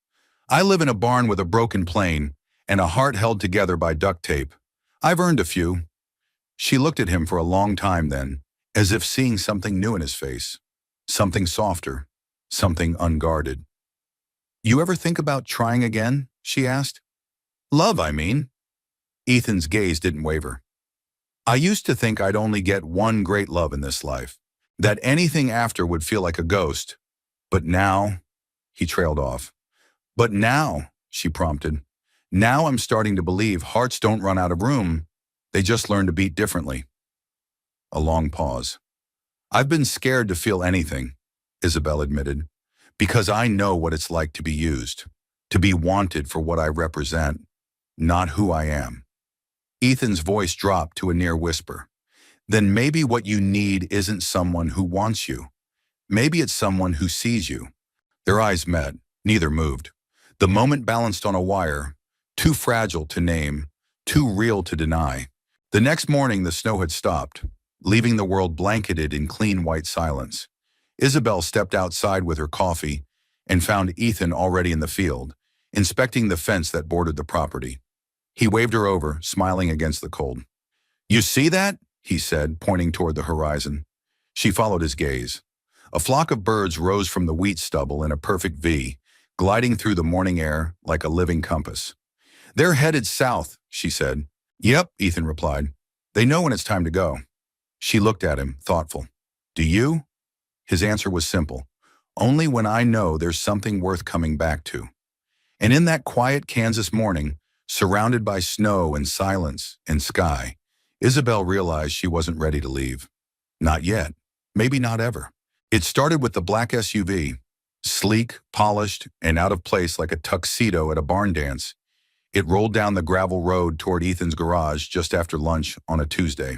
I live in a barn with a broken plane and a heart held together by duct tape. I've earned a few." She looked at him for a long time then, as if seeing something new in his face. Something softer. Something unguarded. "You ever think about trying again?" she asked. "Love, I mean." Ethan's gaze didn't waver. "I used to think I'd only get one great love in this life, that anything after would feel like a ghost. But now," he trailed off. "But now," she prompted, "now I'm starting to believe hearts don't run out of room. They just learn to beat differently." A long pause. "I've been scared to feel anything," Isabel admitted, "because I know what it's like to be used, to be wanted for what I represent, not who I am." Ethan's voice dropped to a near whisper. "Then maybe what you need isn't someone who wants you. Maybe it's someone who sees you." Their eyes met. Neither moved. The moment balanced on a wire, too fragile to name, too real to deny. The next morning, the snow had stopped, leaving the world blanketed in clean white silence. Isabel stepped outside with her coffee and found Ethan already in the field, inspecting the fence that bordered the property. He waved her over, smiling against the cold. "You see that?" he said, pointing toward the horizon. She followed his gaze. A flock of birds rose from the wheat stubble in a perfect V, gliding through the morning air like a living compass. They're headed south, she said. Yep, Ethan replied. They know when it's time to go. She looked at him, thoughtful. Do you? His answer was simple. Only when I know there's something worth coming back to. And in that quiet Kansas morning, surrounded by snow and silence and sky, Isabel realized she wasn't ready to leave. Not yet. Maybe not ever. It started with the black SUV, sleek, polished, and out of place like a tuxedo at a barn dance. It rolled down the gravel road toward Ethan's garage just after lunch on a Tuesday.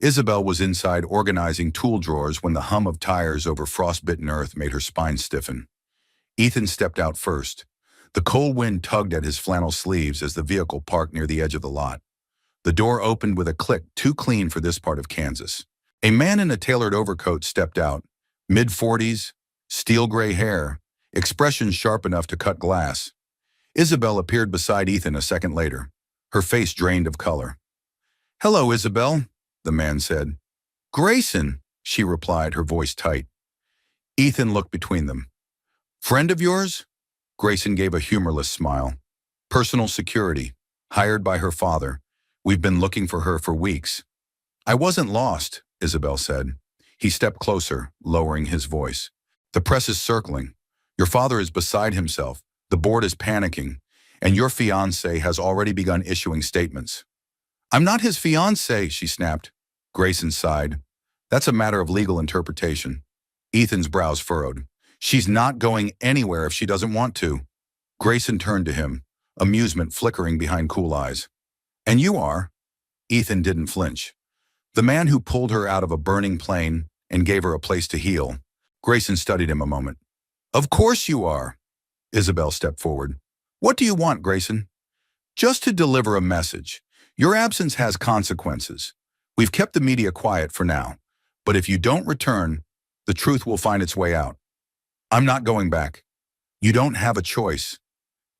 Isabel was inside organizing tool drawers when the hum of tires over frostbitten earth made her spine stiffen. Ethan stepped out first. The cold wind tugged at his flannel sleeves as the vehicle parked near the edge of the lot. The door opened with a click too clean for this part of Kansas. A man in a tailored overcoat stepped out, mid-40s, steel gray hair, expression sharp enough to cut glass. Isabel appeared beside Ethan a second later, her face drained of color. "Hello, Isabel," the man said. "Grayson," she replied, her voice tight. Ethan looked between them. "Friend of yours?" Grayson gave a humorless smile. "Personal security, hired by her father. We've been looking for her for weeks." "I wasn't lost," Isabel said. He stepped closer, lowering his voice. "The press is circling. Your father is beside himself. The board is panicking, and your fiancé has already begun issuing statements." "I'm not his fiancé," she snapped. Grayson sighed. "That's a matter of legal interpretation." Ethan's brows furrowed. "She's not going anywhere if she doesn't want to." Grayson turned to him, amusement flickering behind cool eyes. "And you are?" Ethan didn't flinch. "The man who pulled her out of a burning plane and gave her a place to heal." Grayson studied him a moment. "Of course you are." Isabel stepped forward. "What do you want, Grayson?" "Just to deliver a message. Your absence has consequences. We've kept the media quiet for now, but if you don't return, the truth will find its way out." "I'm not going back." "You don't have a choice."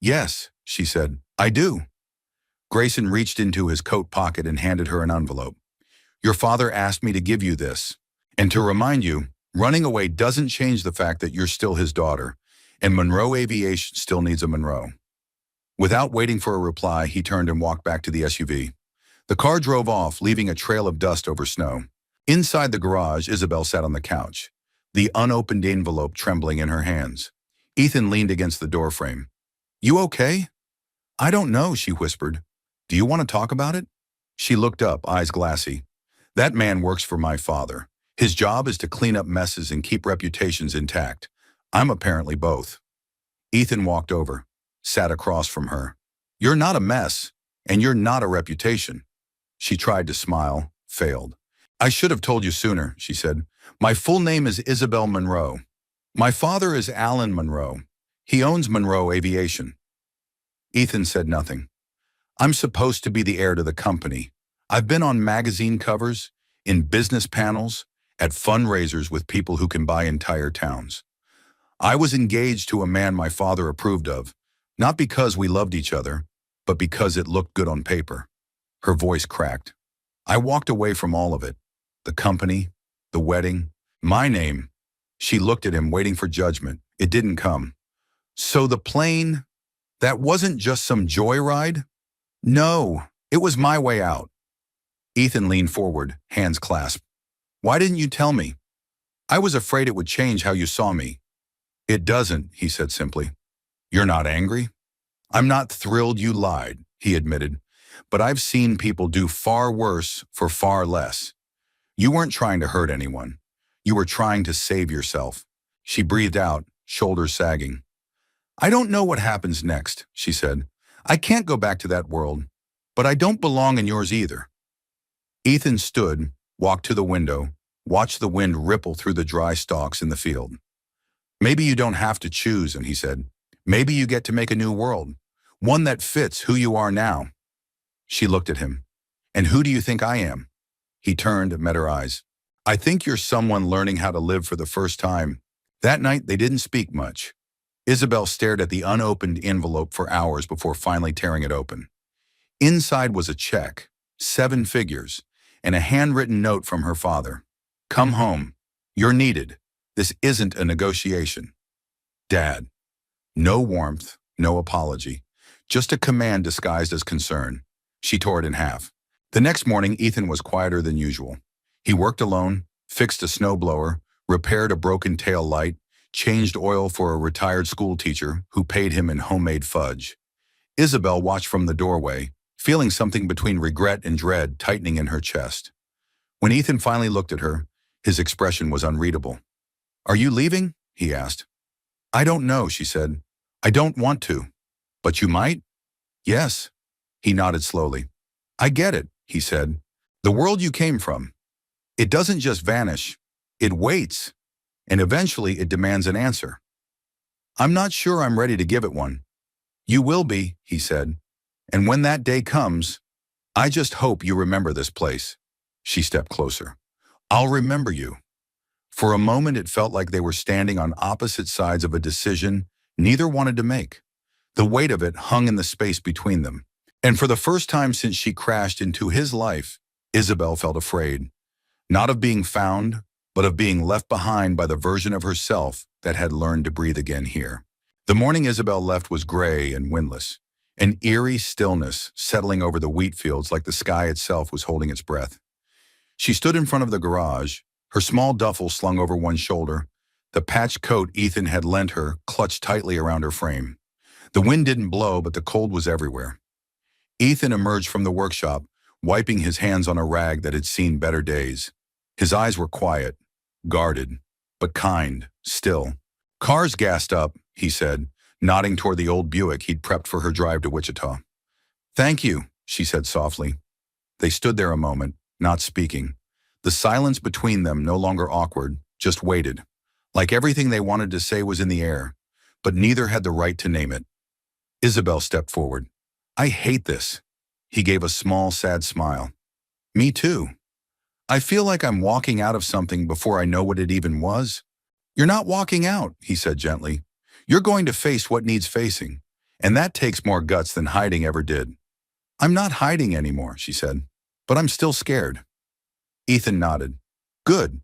"Yes," she said, "I do." Grayson reached into his coat pocket and handed her an envelope. "Your father asked me to give you this. And to remind you, running away doesn't change the fact that you're still his daughter, and Monroe Aviation still needs a Monroe." Without waiting for a reply, he turned and walked back to the SUV. The car drove off, leaving a trail of dust over snow. Inside the garage, Isabel sat on the couch, the unopened envelope trembling in her hands. Ethan leaned against the doorframe. "You okay?" "I don't know," she whispered. "Do you want to talk about it?" She looked up, eyes glassy. "That man works for my father. His job is to clean up messes and keep reputations intact. I'm apparently both." Ethan walked over, sat across from her. "You're not a mess, and you're not a reputation." She tried to smile, failed. "I should have told you sooner," she said. "My full name is Isabel Monroe. My father is Alan Monroe. He owns Monroe Aviation." Ethan said nothing. "I'm supposed to be the heir to the company. I've been on magazine covers, in business panels, at fundraisers with people who can buy entire towns. I was engaged to a man my father approved of, not because we loved each other, but because it looked good on paper." Her voice cracked. "I walked away from all of it. The company, the wedding, my name." She looked at him, waiting for judgment. It didn't come. "So the plane, that wasn't just some joyride?" "No, it was my way out." Ethan leaned forward, hands clasped. "Why didn't you tell me?" "I was afraid it would change how you saw me." "It doesn't," he said simply. "You're not angry?" "I'm not thrilled you lied," he admitted. "But I've seen people do far worse for far less. You weren't trying to hurt anyone. You were trying to save yourself." She breathed out, shoulders sagging. "I don't know what happens next," she said. "I can't go back to that world, but I don't belong in yours either." Ethan stood, walked to the window, watched the wind ripple through the dry stalks in the field. "Maybe you don't have to choose," and he said. "Maybe you get to make a new world, one that fits who you are now." She looked at him. "And who do you think I am?" He turned and met her eyes. "I think you're someone learning how to live for the first time." That night, they didn't speak much. Isabel stared at the unopened envelope for hours before finally tearing it open. Inside was a check, 7 figures, and a handwritten note from her father. "Come home. You're needed. This isn't a negotiation." Dad. No warmth, no apology. just a command disguised as concern. She tore it in half. The next morning, Ethan was quieter than usual. He worked alone, fixed a snowblower, repaired a broken tail light, changed oil for a retired school teacher who paid him in homemade fudge. Isabel watched from the doorway, feeling something between regret and dread tightening in her chest. When Ethan finally looked at her, his expression was unreadable. "Are you leaving?" he asked. "I don't know," she said. "I don't want to." "But you might?" "Yes." He nodded slowly. "I get it," he said. "The world you came from. It doesn't just vanish. It waits. And eventually it demands an answer. I'm not sure I'm ready to give it one." "You will be," he said. "And when that day comes, I just hope you remember this place." She stepped closer. "I'll remember you." For a moment it felt like they were standing on opposite sides of a decision neither wanted to make. The weight of it hung in the space between them. And for the first time since she crashed into his life, Isabel felt afraid. Not of being found, but of being left behind by the version of herself that had learned to breathe again here. The morning Isabel left was gray and windless, an eerie stillness settling over the wheat fields like the sky itself was holding its breath. She stood in front of the garage, her small duffel slung over one shoulder, the patched coat Ethan had lent her clutched tightly around her frame. The wind didn't blow, but the cold was everywhere. Ethan emerged from the workshop, wiping his hands on a rag that had seen better days. His eyes were quiet, guarded, but kind, still. "Car's gassed up," he said, nodding toward the old Buick he'd prepped for her drive to Wichita. "Thank you," she said softly. They stood there a moment, not speaking. The silence between them no longer awkward, just waited. Like everything they wanted to say was in the air, but neither had the right to name it. Isabel stepped forward. "I hate this." He gave a small, sad smile. "Me too. I feel like I'm walking out of something before I know what it even was." "You're not walking out," he said gently. "You're going to face what needs facing, and that takes more guts than hiding ever did." "I'm not hiding anymore," she said, "but I'm still scared." Ethan nodded. "Good.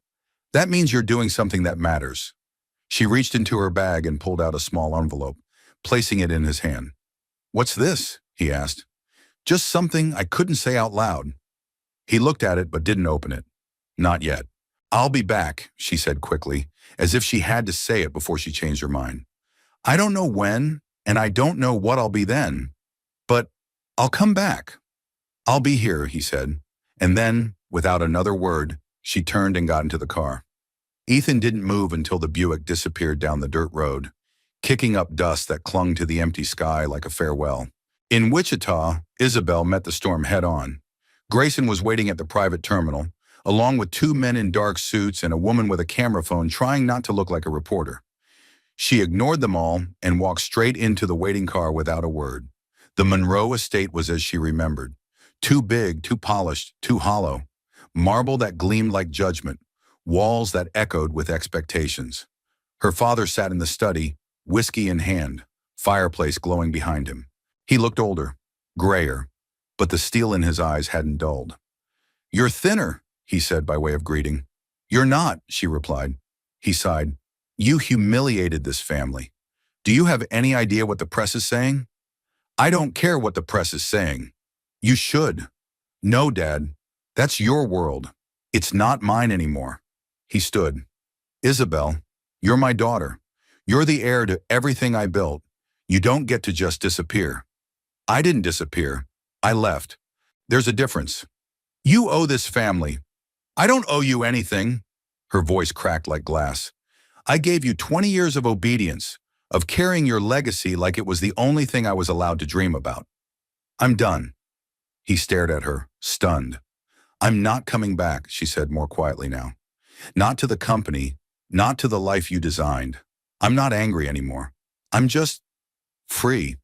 That means you're doing something that matters." She reached into her bag and pulled out a small envelope, placing it in his hand. "What's this?" he asked. "Just something I couldn't say out loud." He looked at it but didn't open it. "Not yet." "I'll be back," she said quickly, as if she had to say it before she changed her mind. "I don't know when, and I don't know what I'll be then, but I'll come back." "I'll be here," he said, and then, without another word, she turned and got into the car. Ethan didn't move until the Buick disappeared down the dirt road, kicking up dust that clung to the empty sky like a farewell. In Wichita, Isabel met the storm head-on. Grayson was waiting at the private terminal, along with two men in dark suits and a woman with a camera phone trying not to look like a reporter. She ignored them all and walked straight into the waiting car without a word. The Monroe estate was as she remembered. Too big, too polished, too hollow. Marble that gleamed like judgment. Walls that echoed with expectations. Her father sat in the study, whiskey in hand, fireplace glowing behind him. He looked older, grayer, but the steel in his eyes hadn't dulled. "You're thinner," he said by way of greeting. "You're not," she replied. He sighed. "You humiliated this family. Do you have any idea what the press is saying?" "I don't care what the press is saying." "You should." "No, Dad. That's your world. It's not mine anymore." He stood. "Isabel, you're my daughter. You're the heir to everything I built. You don't get to just disappear." "I didn't disappear. I left. There's a difference. You owe this family." "I don't owe you anything." Her voice cracked like glass. "I gave you 20 years of obedience, of carrying your legacy like it was the only thing I was allowed to dream about. I'm done." He stared at her, stunned. "I'm not coming back," she said more quietly now. "Not to the company, not to the life you designed. I'm not angry anymore. I'm just free."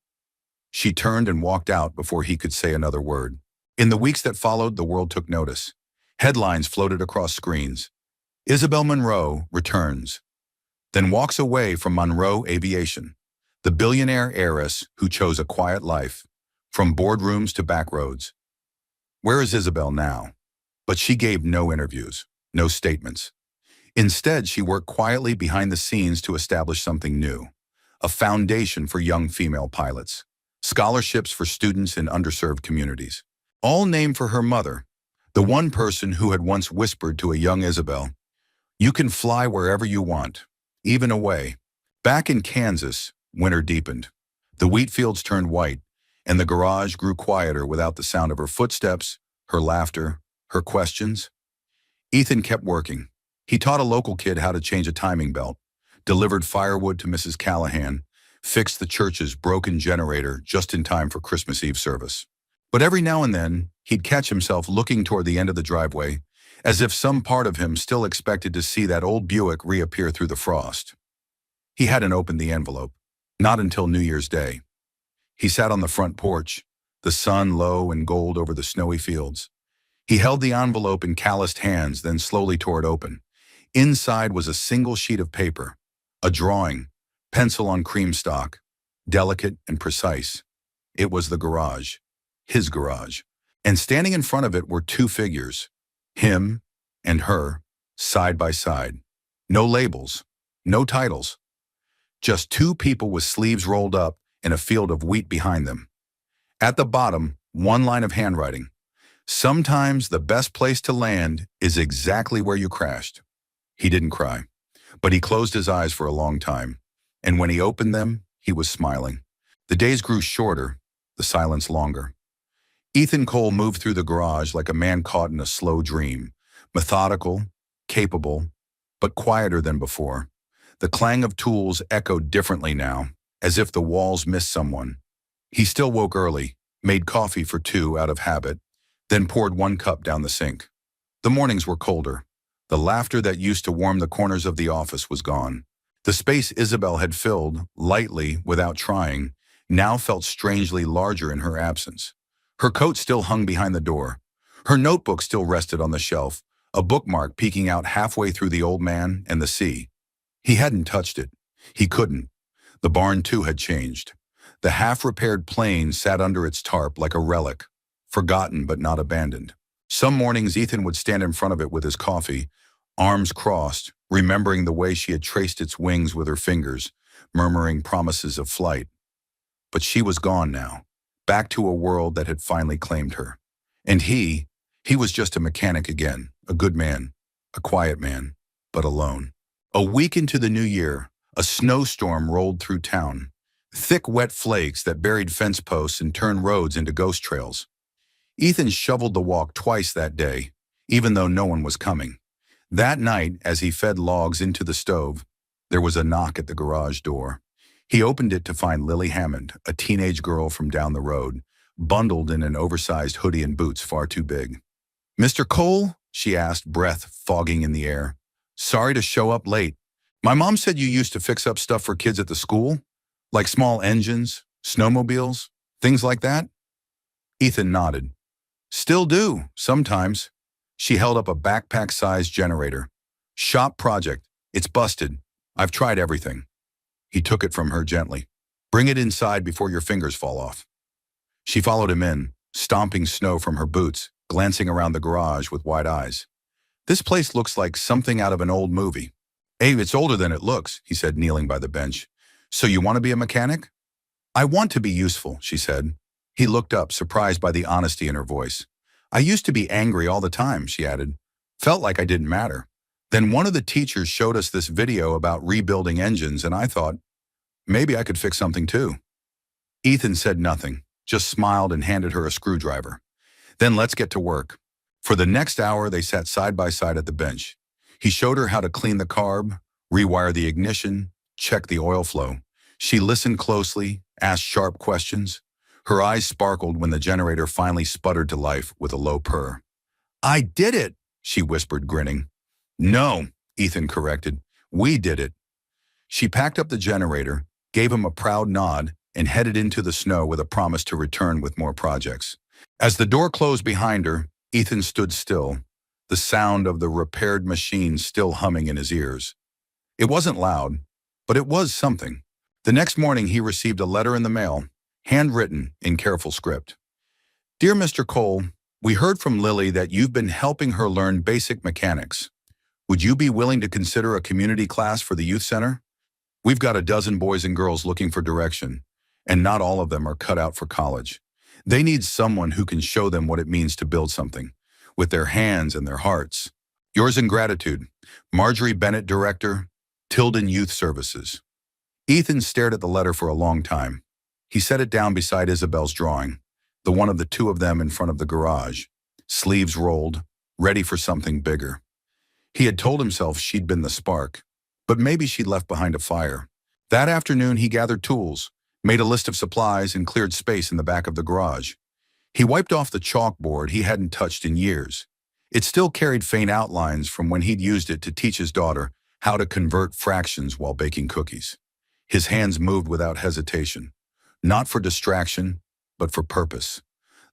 She turned and walked out before he could say another word. In the weeks that followed, the world took notice. Headlines floated across screens. "Isabel Monroe returns, then walks away from Monroe Aviation, the billionaire heiress who chose a quiet life, from boardrooms to back roads." Where is Isabel now? But she gave no interviews, no statements. Instead, she worked quietly behind the scenes to establish something new, a foundation for young female pilots. scholarships for students in underserved communities. All named for her mother, the one person who had once whispered to a young Isabel, "You can fly wherever you want, even away." Back in Kansas, winter deepened. The wheat fields turned white, and the garage grew quieter without the sound of her footsteps, her laughter, her questions. Ethan kept working. He taught a local kid how to change a timing belt, delivered firewood to Mrs. Callahan, fixed the church's broken generator just in time for Christmas Eve service. But every now and then, he'd catch himself looking toward the end of the driveway, as if some part of him still expected to see that old Buick reappear through the frost. He hadn't opened the envelope, not until New Year's Day. He sat on the front porch, the sun low and gold over the snowy fields. He held the envelope in calloused hands, then slowly tore it open. Inside was a single sheet of paper, a drawing, pencil on cream stock, delicate and precise. It was the garage, his garage, and standing in front of it were two figures, him and her, side by side. No labels, no titles, just two people with sleeves rolled up and a field of wheat behind them. At the bottom, one line of handwriting. "Sometimes the best place to land is exactly where you crashed." He didn't cry, but he closed his eyes for a long time, and when he opened them, he was smiling. The days grew shorter, the silence longer. Ethan Cole moved through the garage like a man caught in a slow dream, methodical, capable, but quieter than before. The clang of tools echoed differently now, as if the walls missed someone. He still woke early, made coffee for two out of habit, then poured one cup down the sink. The mornings were colder. The laughter that used to warm the corners of the office was gone. The space Isabel had filled, lightly, without trying, now felt strangely larger in her absence. Her coat still hung behind the door. Her notebook still rested on the shelf, a bookmark peeking out halfway through the old man and the sea. He hadn't touched it. He couldn't. The barn, too, had changed. The half-repaired plane sat under its tarp like a relic, forgotten but not abandoned. Some mornings Ethan would stand in front of it with his coffee, arms crossed, remembering the way she had traced its wings with her fingers, murmuring promises of flight. But she was gone now, back to a world that had finally claimed her. And he was just a mechanic again, a good man, a quiet man, but alone. A week into the new year, a snowstorm rolled through town. Thick, wet flakes that buried fence posts and turned roads into ghost trails. Ethan shoveled the walk twice that day, even though no one was coming. That night, as he fed logs into the stove, there was a knock at the garage door. He opened it to find Lily Hammond, a teenage girl from down the road, bundled in an oversized hoodie and boots far too big. "Mr. Cole?" she asked, breath fogging in the air. "Sorry to show up late. My mom said you used to fix up stuff for kids at the school, like small engines, snowmobiles, things like that?" Ethan nodded. "Still do, sometimes." She held up a backpack-sized generator. "Shop project. It's busted. I've tried everything." He took it from her gently. "Bring it inside before your fingers fall off." She followed him in, stomping snow from her boots, glancing around the garage with wide eyes. "This place looks like something out of an old movie." "Abe, it's older than it looks," he said, kneeling by the bench. "So you want to be a mechanic?" "I want to be useful," she said. He looked up, surprised by the honesty in her voice. "I used to be angry all the time," she added. "Felt like I didn't matter. Then one of the teachers showed us this video about rebuilding engines, and I thought, maybe I could fix something too." Ethan said nothing, just smiled and handed her a screwdriver. "Then let's get to work." For the next hour, they sat side by side at the bench. He showed her how to clean the carb, rewire the ignition, check the oil flow. She listened closely, asked sharp questions. Her eyes sparkled when the generator finally sputtered to life with a low purr. "I did it," she whispered, grinning. "No," Ethan corrected. "We did it." She packed up the generator, gave him a proud nod, and headed into the snow with a promise to return with more projects. As the door closed behind her, Ethan stood still, the sound of the repaired machine still humming in his ears. It wasn't loud, but it was something. The next morning he received a letter in the mail, handwritten in careful script. "Dear Mr. Cole, we heard from Lily that you've been helping her learn basic mechanics. Would you be willing to consider a community class for the youth center? We've got a dozen boys and girls looking for direction, And not all of them are cut out for college. They need someone who can show them what it means to build something, with their hands and their hearts. Yours in gratitude, Marjorie Bennett, Director, Tilden Youth Services. Ethan stared at the letter for a long time. He set it down beside Isabel's drawing, the one of the two of them in front of the garage, sleeves rolled, ready for something bigger. He had told himself she'd been the spark, but maybe she'd left behind a fire. That afternoon, he gathered tools, made a list of supplies, and cleared space in the back of the garage. He wiped off the chalkboard he hadn't touched in years. It still carried faint outlines from when he'd used it to teach his daughter how to convert fractions while baking cookies. His hands moved without hesitation, not for distraction, but for purpose.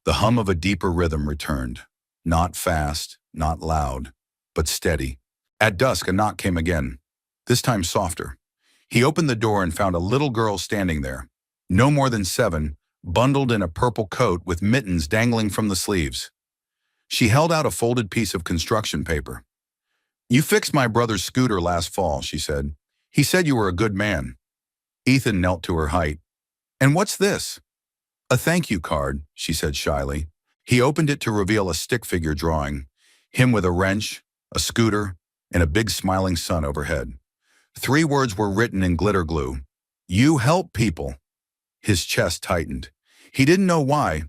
The hum of a deeper rhythm returned, not fast, not loud, but steady. At dusk, a knock came again, this time softer. He opened the door and found a little girl standing there, no more than 7, bundled in a purple coat with mittens dangling from the sleeves. She held out a folded piece of construction paper. "You fixed my brother's scooter last fall," she said. "He said you were a good man." Ethan knelt to her height. "And what's this?" "A thank you card," she said shyly. He opened it to reveal a stick figure drawing, him with a wrench, a scooter, and a big smiling sun overhead. 3 words were written in glitter glue. "You help people." His chest tightened. He didn't know why,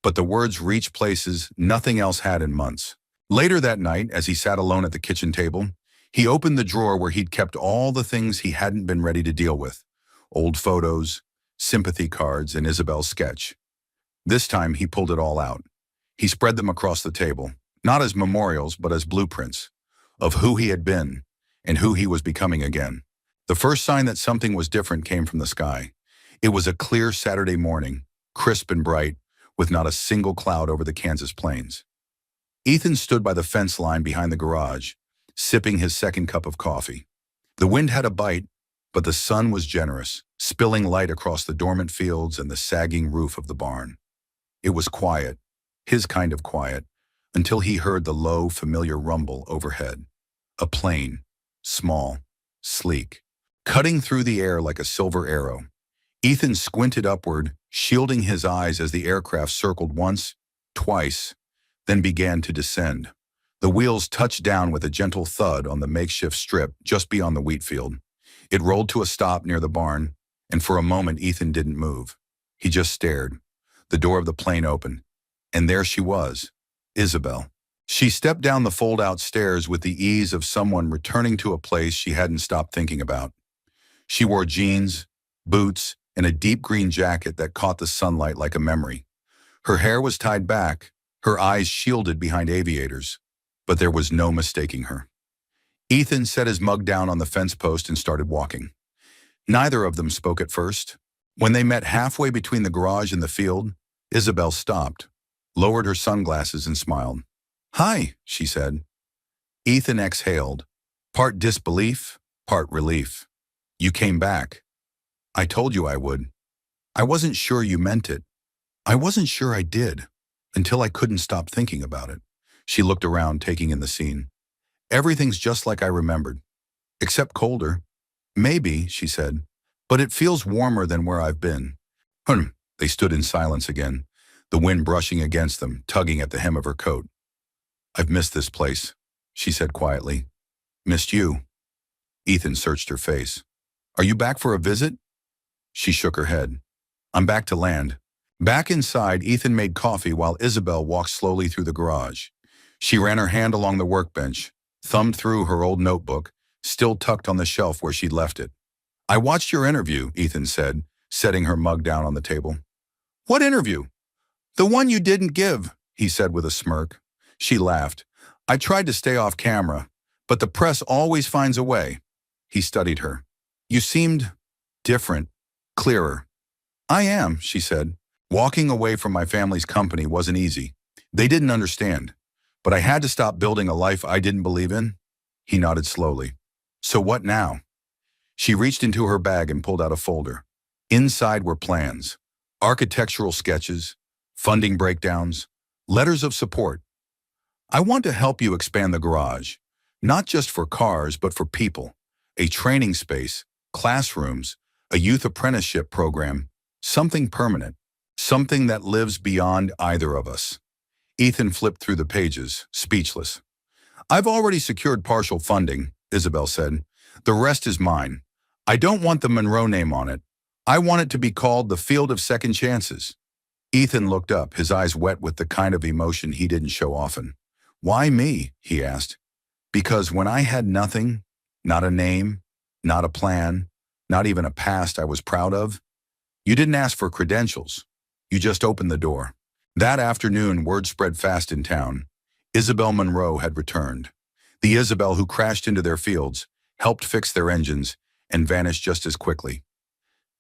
but the words reached places nothing else had in months. Later that night, as he sat alone at the kitchen table, he opened the drawer where he'd kept all the things he hadn't been ready to deal with. Old photos, sympathy cards, and Isabel's sketch. This time, he pulled it all out. He spread them across the table, not as memorials, but as blueprints of who he had been and who he was becoming again. The first sign that something was different came from the sky. It was a clear Saturday morning, crisp and bright, with not a single cloud over the Kansas plains. Ethan stood by the fence line behind the garage, sipping his second cup of coffee. The wind had a bite, but the sun was generous, spilling light across the dormant fields and the sagging roof of the barn. It was quiet, his kind of quiet, until he heard the low, familiar rumble overhead. A plane, small, sleek, cutting through the air like a silver arrow. Ethan squinted upward, shielding his eyes as the aircraft circled once, twice, then began to descend. The wheels touched down with a gentle thud on the makeshift strip just beyond the wheat field. It rolled to a stop near the barn, and for a moment Ethan didn't move. He just stared. The door of the plane opened, and there she was, Isabel. She stepped down the fold-out stairs with the ease of someone returning to a place she hadn't stopped thinking about. She wore jeans, boots, and a deep green jacket that caught the sunlight like a memory. Her hair was tied back, her eyes shielded behind aviators, but there was no mistaking her. Ethan set his mug down on the fence post and started walking. Neither of them spoke at first. When they met halfway between the garage and the field, Isabel stopped, lowered her sunglasses, and smiled. "Hi," she said. Ethan exhaled, part disbelief, part relief. "You came back. I told you I would. I wasn't sure you meant it. I wasn't sure I did, until I couldn't stop thinking about it." She looked around, taking in the scene. "Everything's just like I remembered, except colder." "Maybe," she said, "but it feels warmer than where I've been." They stood in silence again, the wind brushing against them, tugging at the hem of her coat. "I've missed this place," she said quietly. "Missed you." Ethan searched her face. "Are you back for a visit?" She shook her head. "I'm back to land." Back inside, Ethan made coffee while Isabel walked slowly through the garage. She ran her hand along the workbench, thumbed through her old notebook, still tucked on the shelf where she'd left it. "I watched your interview," Ethan said, setting her mug down on the table. "What interview?" "The one you didn't give," he said with a smirk. She laughed. "I tried to stay off camera, but the press always finds a way." He studied her. "You seemed different, clearer." "I am," she said. "Walking away from my family's company wasn't easy. They didn't understand. But I had to stop building a life I didn't believe in." He nodded slowly. "So what now?" She reached into her bag and pulled out a folder. Inside were plans, architectural sketches, funding breakdowns, letters of support. "I want to help you expand the garage, not just for cars, but for people. A training space, classrooms, a youth apprenticeship program, Something permanent. Something that lives beyond either of us. Ethan flipped through the pages, speechless. I've already secured partial funding, Isabel said. The rest is mine. I don't want the Monroe name on it. I want it to be called the Field of Second Chances. Ethan looked up, his eyes wet with the kind of emotion he didn't show often. Why me? He asked. Because when I had nothing, not a name, not a plan, not even a past I was proud of, you didn't ask for credentials. You just opened the door. That afternoon, word spread fast in town. Isabel Monroe had returned. The Isabel who crashed into their fields, helped fix their engines, and vanished just as quickly.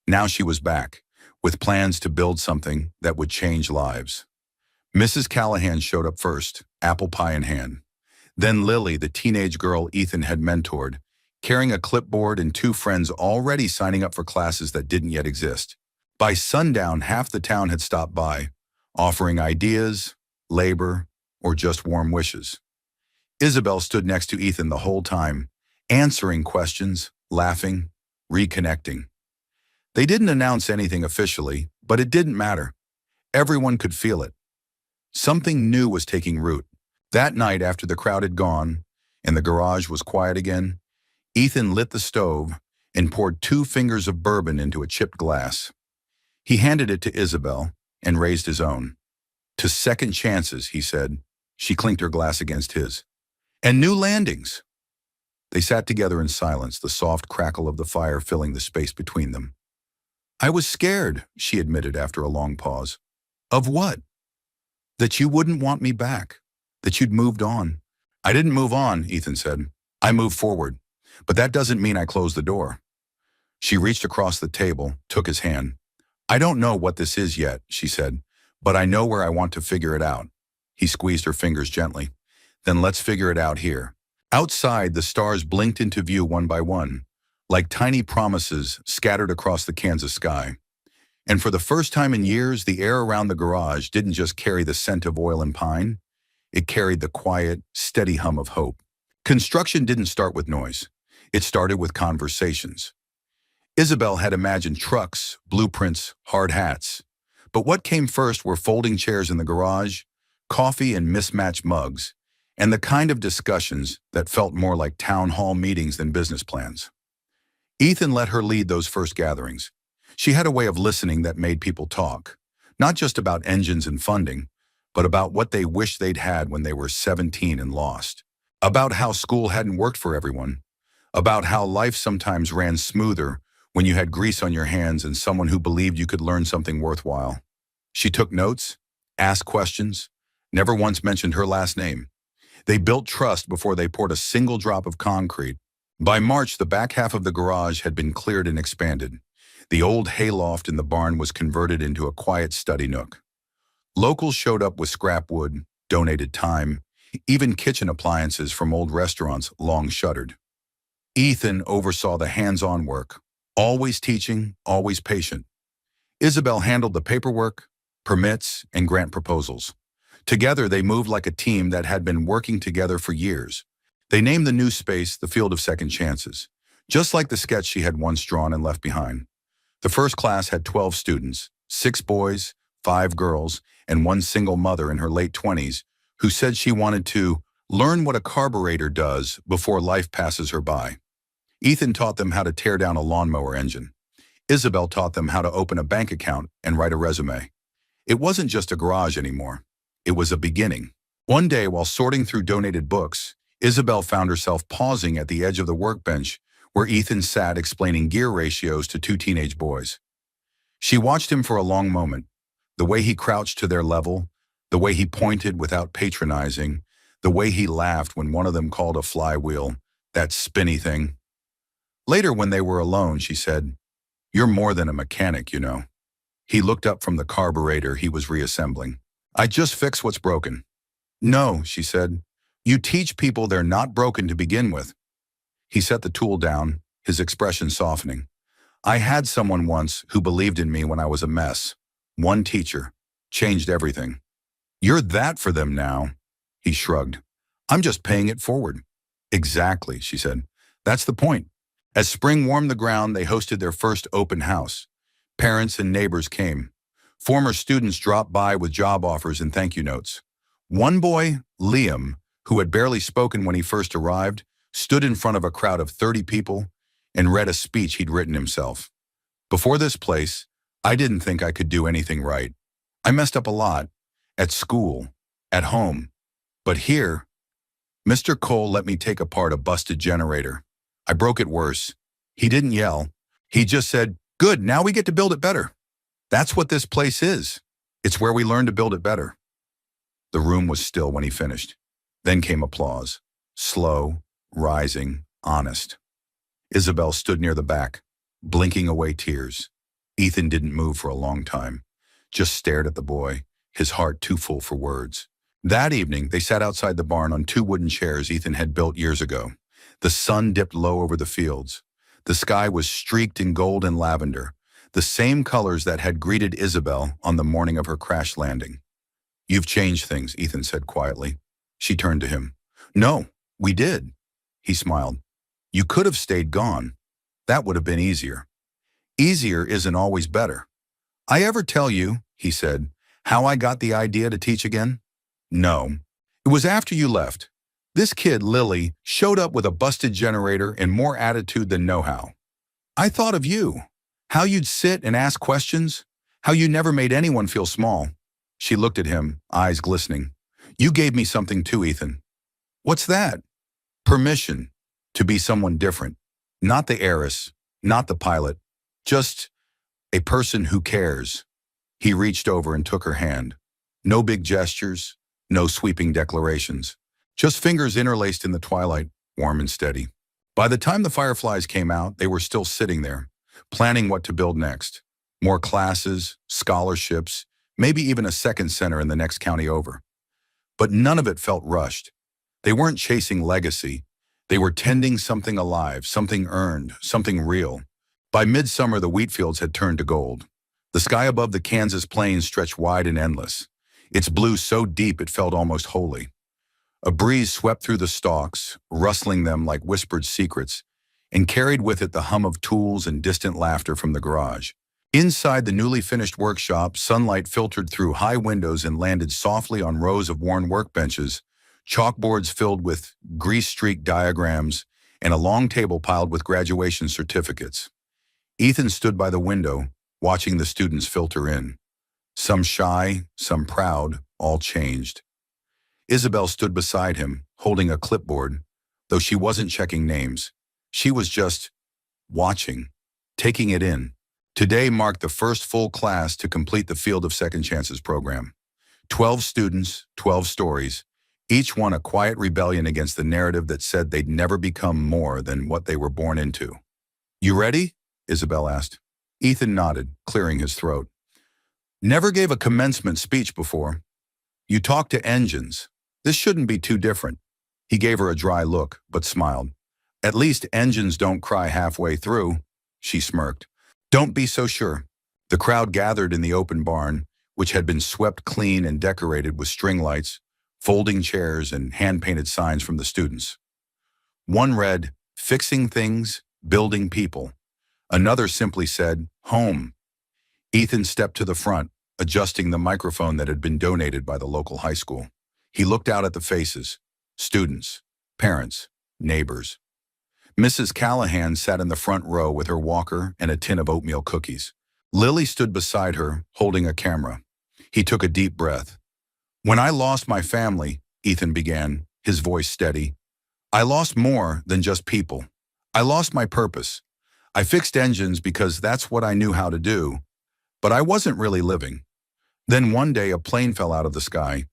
Now she was back, with plans to build something that would change lives. Mrs. Callahan showed up first, apple pie in hand. Then Lily, the teenage girl Ethan had mentored, carrying a clipboard and two friends already signing up for classes that didn't yet exist. By sundown, half the town had stopped by, offering ideas, labor, or just warm wishes. Isabel stood next to Ethan the whole time, answering questions, laughing, reconnecting. They didn't announce anything officially, but it didn't matter. Everyone could feel it. Something new was taking root. That night, after the crowd had gone and the garage was quiet again, Ethan lit the stove and poured 2 fingers of bourbon into a chipped glass. He handed it to Isabel and raised his own. To second chances, he said. She clinked her glass against his. And new landings. They sat together in silence, the soft crackle of the fire filling the space between them. I was scared, she admitted after a long pause. Of what? That you wouldn't want me back. That you'd moved on. I didn't move on, Ethan said. I moved forward. But that doesn't mean I closed the door. She reached across the table, took his hand. I don't know what this is yet, she said, but I know where I want to figure it out. He squeezed her fingers gently. Then let's figure it out here. Outside, the stars blinked into view one by one, like tiny promises scattered across the Kansas sky. And for the first time in years, the air around the garage didn't just carry the scent of oil and pine. It carried the quiet, steady hum of hope. Construction didn't start with noise. It started with conversations. Isabel had imagined trucks, blueprints, hard hats. But what came first were folding chairs in the garage, coffee in mismatched mugs, and the kind of discussions that felt more like town hall meetings than business plans. Ethan let her lead those first gatherings. She had a way of listening that made people talk, not just about engines and funding, but about what they wished they'd had when they were 17 and lost, about how school hadn't worked for everyone, about how life sometimes ran smoother when you had grease on your hands and someone who believed you could learn something worthwhile. She took notes, asked questions, never once mentioned her last name. They built trust before they poured a single drop of concrete. By March, the back half of the garage had been cleared and expanded. The old hayloft in the barn was converted into a quiet study nook. Locals showed up with scrap wood, donated time, even kitchen appliances from old restaurants long shuttered. Ethan oversaw the hands-on work, always teaching, always patient. Isabel handled the paperwork, permits, and grant proposals. Together, they moved like a team that had been working together for years. They named the new space the Field of Second Chances, just like the sketch she had once drawn and left behind. The first class had 12 students, 6 boys, 5 girls, and 1 single mother in her late 20s who said she wanted to learn what a carburetor does before life passes her by. Ethan taught them how to tear down a lawnmower engine. Isabel taught them how to open a bank account and write a resume. It wasn't just a garage anymore. It was a beginning. One day, while sorting through donated books, Isabel found herself pausing at the edge of the workbench where Ethan sat explaining gear ratios to 2 teenage boys. She watched him for a long moment, the way he crouched to their level, the way he pointed without patronizing, the way he laughed when one of them called a flywheel, that spinny thing. Later, when they were alone, she said, "You're more than a mechanic, you know." He looked up from the carburetor he was reassembling. "I just fix what's broken." "No," she said. "You teach people they're not broken to begin with." He set the tool down, his expression softening. "I had someone once who believed in me when I was a mess. One teacher. Changed everything." "You're that for them now." He shrugged. "I'm just paying it forward." "Exactly," she said. "That's the point." As spring warmed the ground, they hosted their first open house. Parents and neighbors came. Former students dropped by with job offers and thank you notes. One boy, Liam, who had barely spoken when he first arrived, stood in front of a crowd of 30 people and read a speech he'd written himself. Before this place, I didn't think I could do anything right. I messed up a lot, at school, at home. But here, Mr. Cole let me take apart a busted generator. I broke it worse. He didn't yell. He just said, "Good, now we get to build it better." That's what this place is. It's where we learn to build it better. The room was still when he finished. Then came applause. Slow, rising, honest. Isabel stood near the back, blinking away tears. Ethan didn't move for a long time, just stared at the boy, his heart too full for words. That evening, they sat outside the barn on 2 wooden chairs Ethan had built years ago. The sun dipped low over the fields. The sky was streaked in gold and lavender, the same colors that had greeted Isabel on the morning of her crash landing. "You've changed things," Ethan said quietly. She turned to him. "No, we did." He smiled. "You could have stayed gone. That would have been easier." "Easier isn't always better." "I ever tell you," he said, "how I got the idea to teach again?" "No. It was after you left. This kid, Lily, showed up with a busted generator and more attitude than know-how. I thought of you. How you'd sit and ask questions. How you never made anyone feel small." She looked at him, eyes glistening. "You gave me something too, Ethan." "What's that?" "Permission to be someone different. Not the heiress, not the pilot. Just a person who cares." He reached over and took her hand. No big gestures, no sweeping declarations. Just fingers interlaced in the twilight, warm and steady. By the time the fireflies came out, they were still sitting there, planning what to build next. More classes, scholarships, maybe even a second center in the next county over. But none of it felt rushed. They weren't chasing legacy. They were tending something alive, something earned, something real. By midsummer, the wheat fields had turned to gold. The sky above the Kansas plains stretched wide and endless, its blue so deep it felt almost holy. A breeze swept through the stalks, rustling them like whispered secrets, and carried with it the hum of tools and distant laughter from the garage. Inside the newly finished workshop, sunlight filtered through high windows and landed softly on rows of worn workbenches, chalkboards filled with grease-streaked diagrams, and a long table piled with graduation certificates. Ethan stood by the window, watching the students filter in. Some shy, some proud, all changed. Isabel stood beside him, holding a clipboard, though she wasn't checking names. She was just watching, taking it in. Today marked the first full class to complete the Field of Second Chances program. 12 students, 12 stories, each one a quiet rebellion against the narrative that said they'd never become more than what they were born into. "You ready?" Isabel asked. Ethan nodded, clearing his throat. "Never gave a commencement speech before. You talk to engines. This shouldn't be too different." He gave her a dry look, but smiled. "At least engines don't cry halfway through." She smirked. "Don't be so sure." The crowd gathered in the open barn, which had been swept clean and decorated with string lights, folding chairs, and hand-painted signs from the students. One read, "Fixing things, building people." Another simply said, "Home." Ethan stepped to the front, adjusting the microphone that had been donated by the local high school. He looked out at the faces, students, parents, neighbors. Mrs. Callahan sat in the front row with her walker and a tin of oatmeal cookies. Lily stood beside her, holding a camera. He took a deep breath. "When I lost my family," Ethan began, his voice steady, "I lost more than just people. I lost my purpose. I fixed engines because that's what I knew how to do, but I wasn't really living. Then one day a plane fell out of the sky,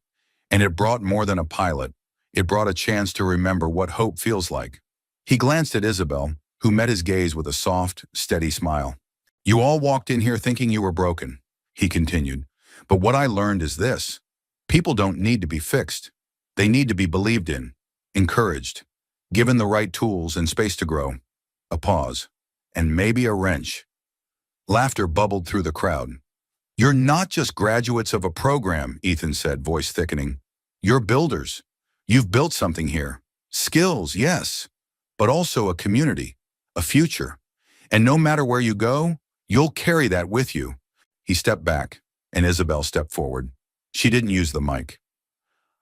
and it brought more than a pilot. It brought a chance to remember what hope feels like." He glanced at Isabel, who met his gaze with a soft, steady smile. "You all walked in here thinking you were broken," he continued. "But what I learned is this. People don't need to be fixed. They need to be believed in, encouraged, given the right tools and space to grow." A pause, and maybe a wrench. Laughter bubbled through the crowd. "You're not just graduates of a program," Ethan said, voice thickening. "You're builders. You've built something here. Skills, yes, but also a community, a future. And no matter where you go, You'll carry that with you. He stepped back, and Isabel stepped forward. She didn't use the mic.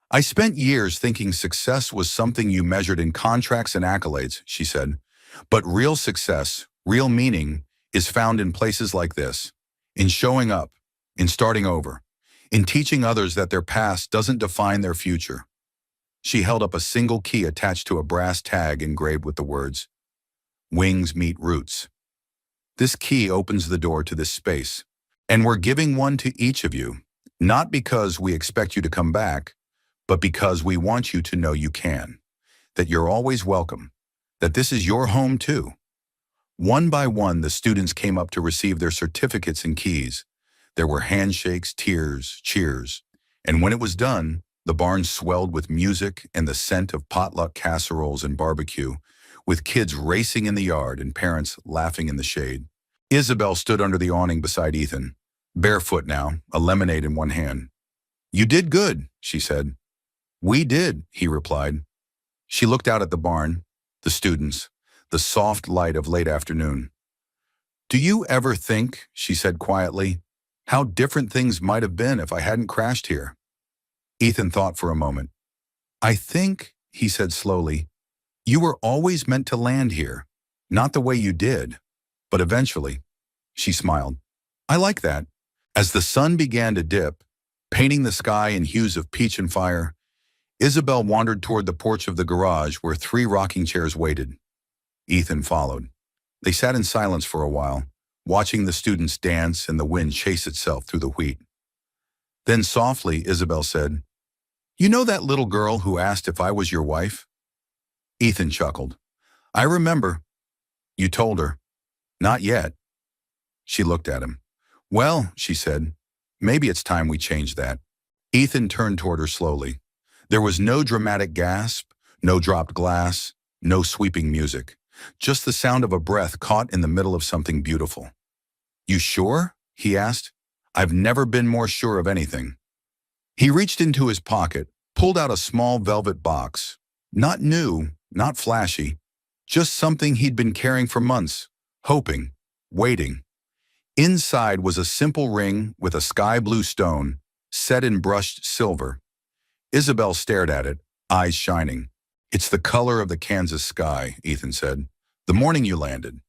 I spent years thinking success was something you measured in contracts and accolades, she said. But real success, real meaning, is found in places like this. In showing up, in starting over, in teaching others that their past doesn't define their future. She held up a single key attached to a brass tag engraved with the words, "Wings meet roots." This key opens the door to this space, and we're giving one to each of you, not because we expect you to come back, but because we want you to know you can, that you're always welcome, that this is your home too. One by one, the students came up to receive their certificates and keys. There were handshakes, tears, cheers, and when it was done, the barn swelled with music and the scent of potluck casseroles and barbecue, with kids racing in the yard and parents laughing in the shade. Isabel stood under the awning beside Ethan, barefoot now, a lemonade in one hand. "You did good," she said. "We did," he replied. She looked out at the barn, the students, the soft light of late afternoon. "Do you ever think," she said quietly, "how different things might have been if I hadn't crashed here?" Ethan thought for a moment. "I think," he said slowly, "you were always meant to land here. Not the way you did, but eventually." She smiled. "I like that." As the sun began to dip, painting the sky in hues of peach and fire, Isabel wandered toward the porch of the garage where 3 rocking chairs waited. Ethan followed. They sat in silence for a while, watching the students dance and the wind chase itself through the wheat. Then softly, Isabel said, "You know that little girl who asked if I was your wife?" Ethan chuckled. "I remember." "You told her." "Not yet." She looked at him. "Well," she said, "maybe it's time we change that." Ethan turned toward her slowly. There was no dramatic gasp, no dropped glass, no sweeping music, just the sound of a breath caught in the middle of something beautiful. "You sure?" he asked. "I've never been more sure of anything." He reached into his pocket, pulled out a small velvet box. Not new, not flashy, just something he'd been carrying for months, hoping, waiting. Inside was a simple ring with a sky blue stone, set in brushed silver. Isabel stared at it, eyes shining. "It's the color of the Kansas sky," Ethan said, "the morning you landed."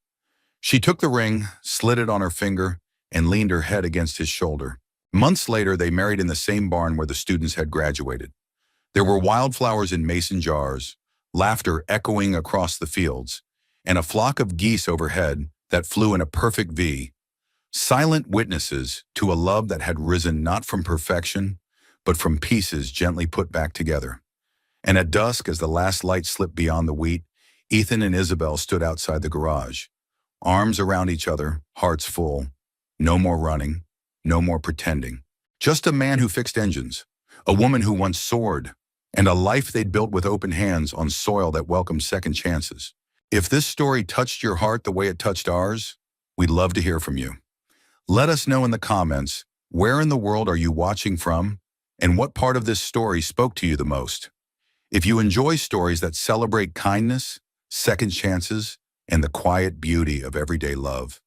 She took the ring, slid it on her finger, and leaned her head against his shoulder. Months later, they married in the same barn where the students had graduated. There were wildflowers in mason jars, laughter echoing across the fields, and a flock of geese overhead that flew in a perfect V. Silent witnesses to a love that had risen not from perfection, but from pieces gently put back together. And at dusk, as the last light slipped beyond the wheat, Ethan and Isabel stood outside the garage, arms around each other, hearts full. No more running, no more pretending. Just a man who fixed engines, a woman who once soared, and a life they'd built with open hands on soil that welcomed second chances. If this story touched your heart the way it touched ours, we'd love to hear from you. Let us know in the comments, where in the world are you watching from, and what part of this story spoke to you the most? If you enjoy stories that celebrate kindness, second chances, and the quiet beauty of everyday love,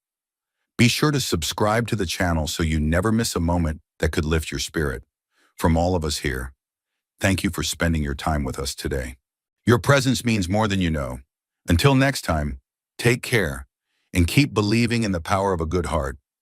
be sure to subscribe to the channel so you never miss a moment that could lift your spirit. From all of us here, thank you for spending your time with us today. Your presence means more than you know. Until next time, take care and keep believing in the power of a good heart.